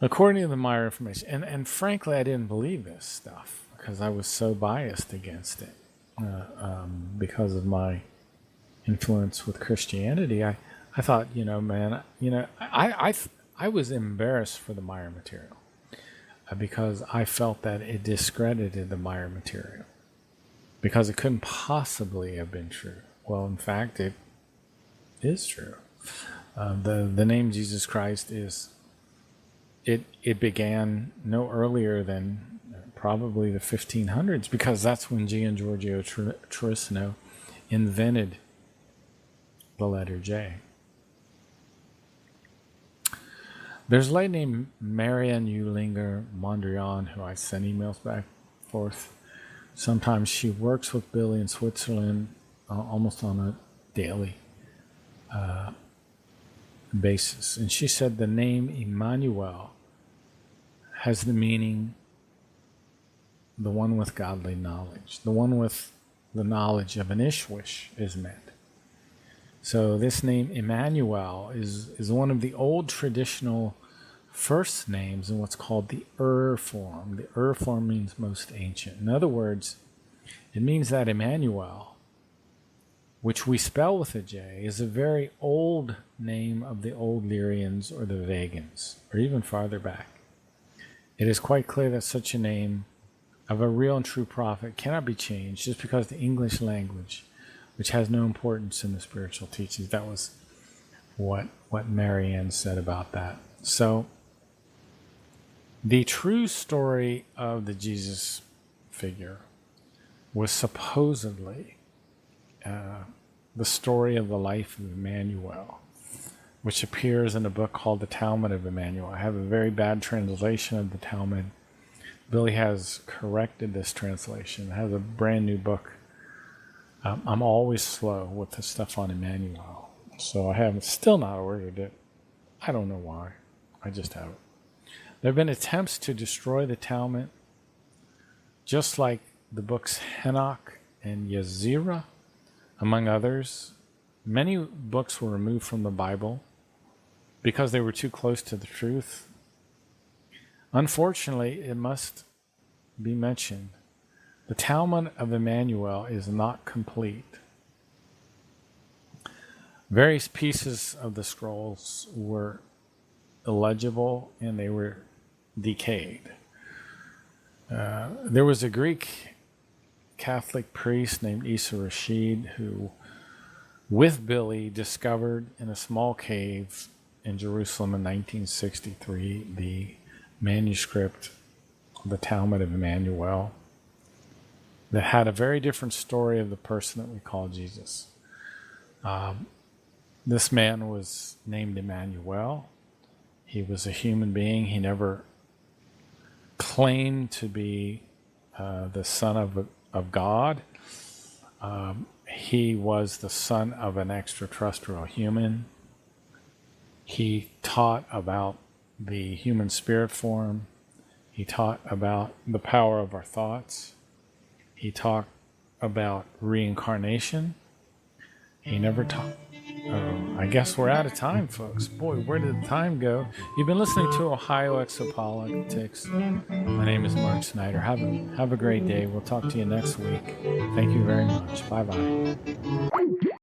According to the Meyer information, and frankly I didn't believe this stuff because I was so biased against it because of my influence with Christianity. I thought, I was embarrassed for the Meyer material. Because I felt that it discredited the Meyer material. Because it couldn't possibly have been true. Well, in fact, it is true. The name Jesus Christ it began no earlier than probably the 1500s, because that's when Gian Giorgio Trissino invented the letter J. There's a lady named Marianne Eulinger Mondrian who I send emails back and forth. Sometimes she works with Billy in Switzerland almost on a daily basis. And she said the name Immanuel has the meaning the one with godly knowledge. The one with the knowledge of an Ishwish is meant. So this name Immanuel is one of the old traditional first names in what's called the form. The form means most ancient. In other words, it means that Immanuel, which we spell with a J, is a very old name of the old Lyrians or the Vagans, or even farther back. It is quite clear that such a name of a real and true prophet cannot be changed just because the English language, which has no importance in the spiritual teachings. That was what Marianne said about that. So the true story of the Jesus figure was supposedly the story of the life of Emmanuel, which appears in a book called the Talmud of Immanuel. I have a very bad translation of the Talmud. Billy has corrected this translation. It has a brand new book. I'm always slow with the stuff on Emmanuel, so I have still not ordered it. I don't know why. I just haven't. There have been attempts to destroy the Talmud, just like the books Henoch and Jezihra, among others. Many books were removed from the Bible because they were too close to the truth. Unfortunately, it must be mentioned, the Talmud of Immanuel is not complete. Various pieces of the scrolls were illegible and they were decayed. There was a Greek Catholic priest named Isa Rashid who, with Billy, discovered in a small cave in Jerusalem in 1963 the manuscript of the Talmud of Immanuel that had a very different story of the person that we call Jesus. This man was named Emmanuel. He was a human being. He never claimed to be the son of God. He was the son of an extraterrestrial human. He taught about the human spirit form. He taught about the power of our thoughts. He taught about reincarnation. He never taught. I guess we're out of time, folks. Boy, where did the time go? You've been listening to Ohio Exopolitics. My name is Mark Snyder. Have a great day. We'll talk to you next week. Thank you very much. Bye-bye.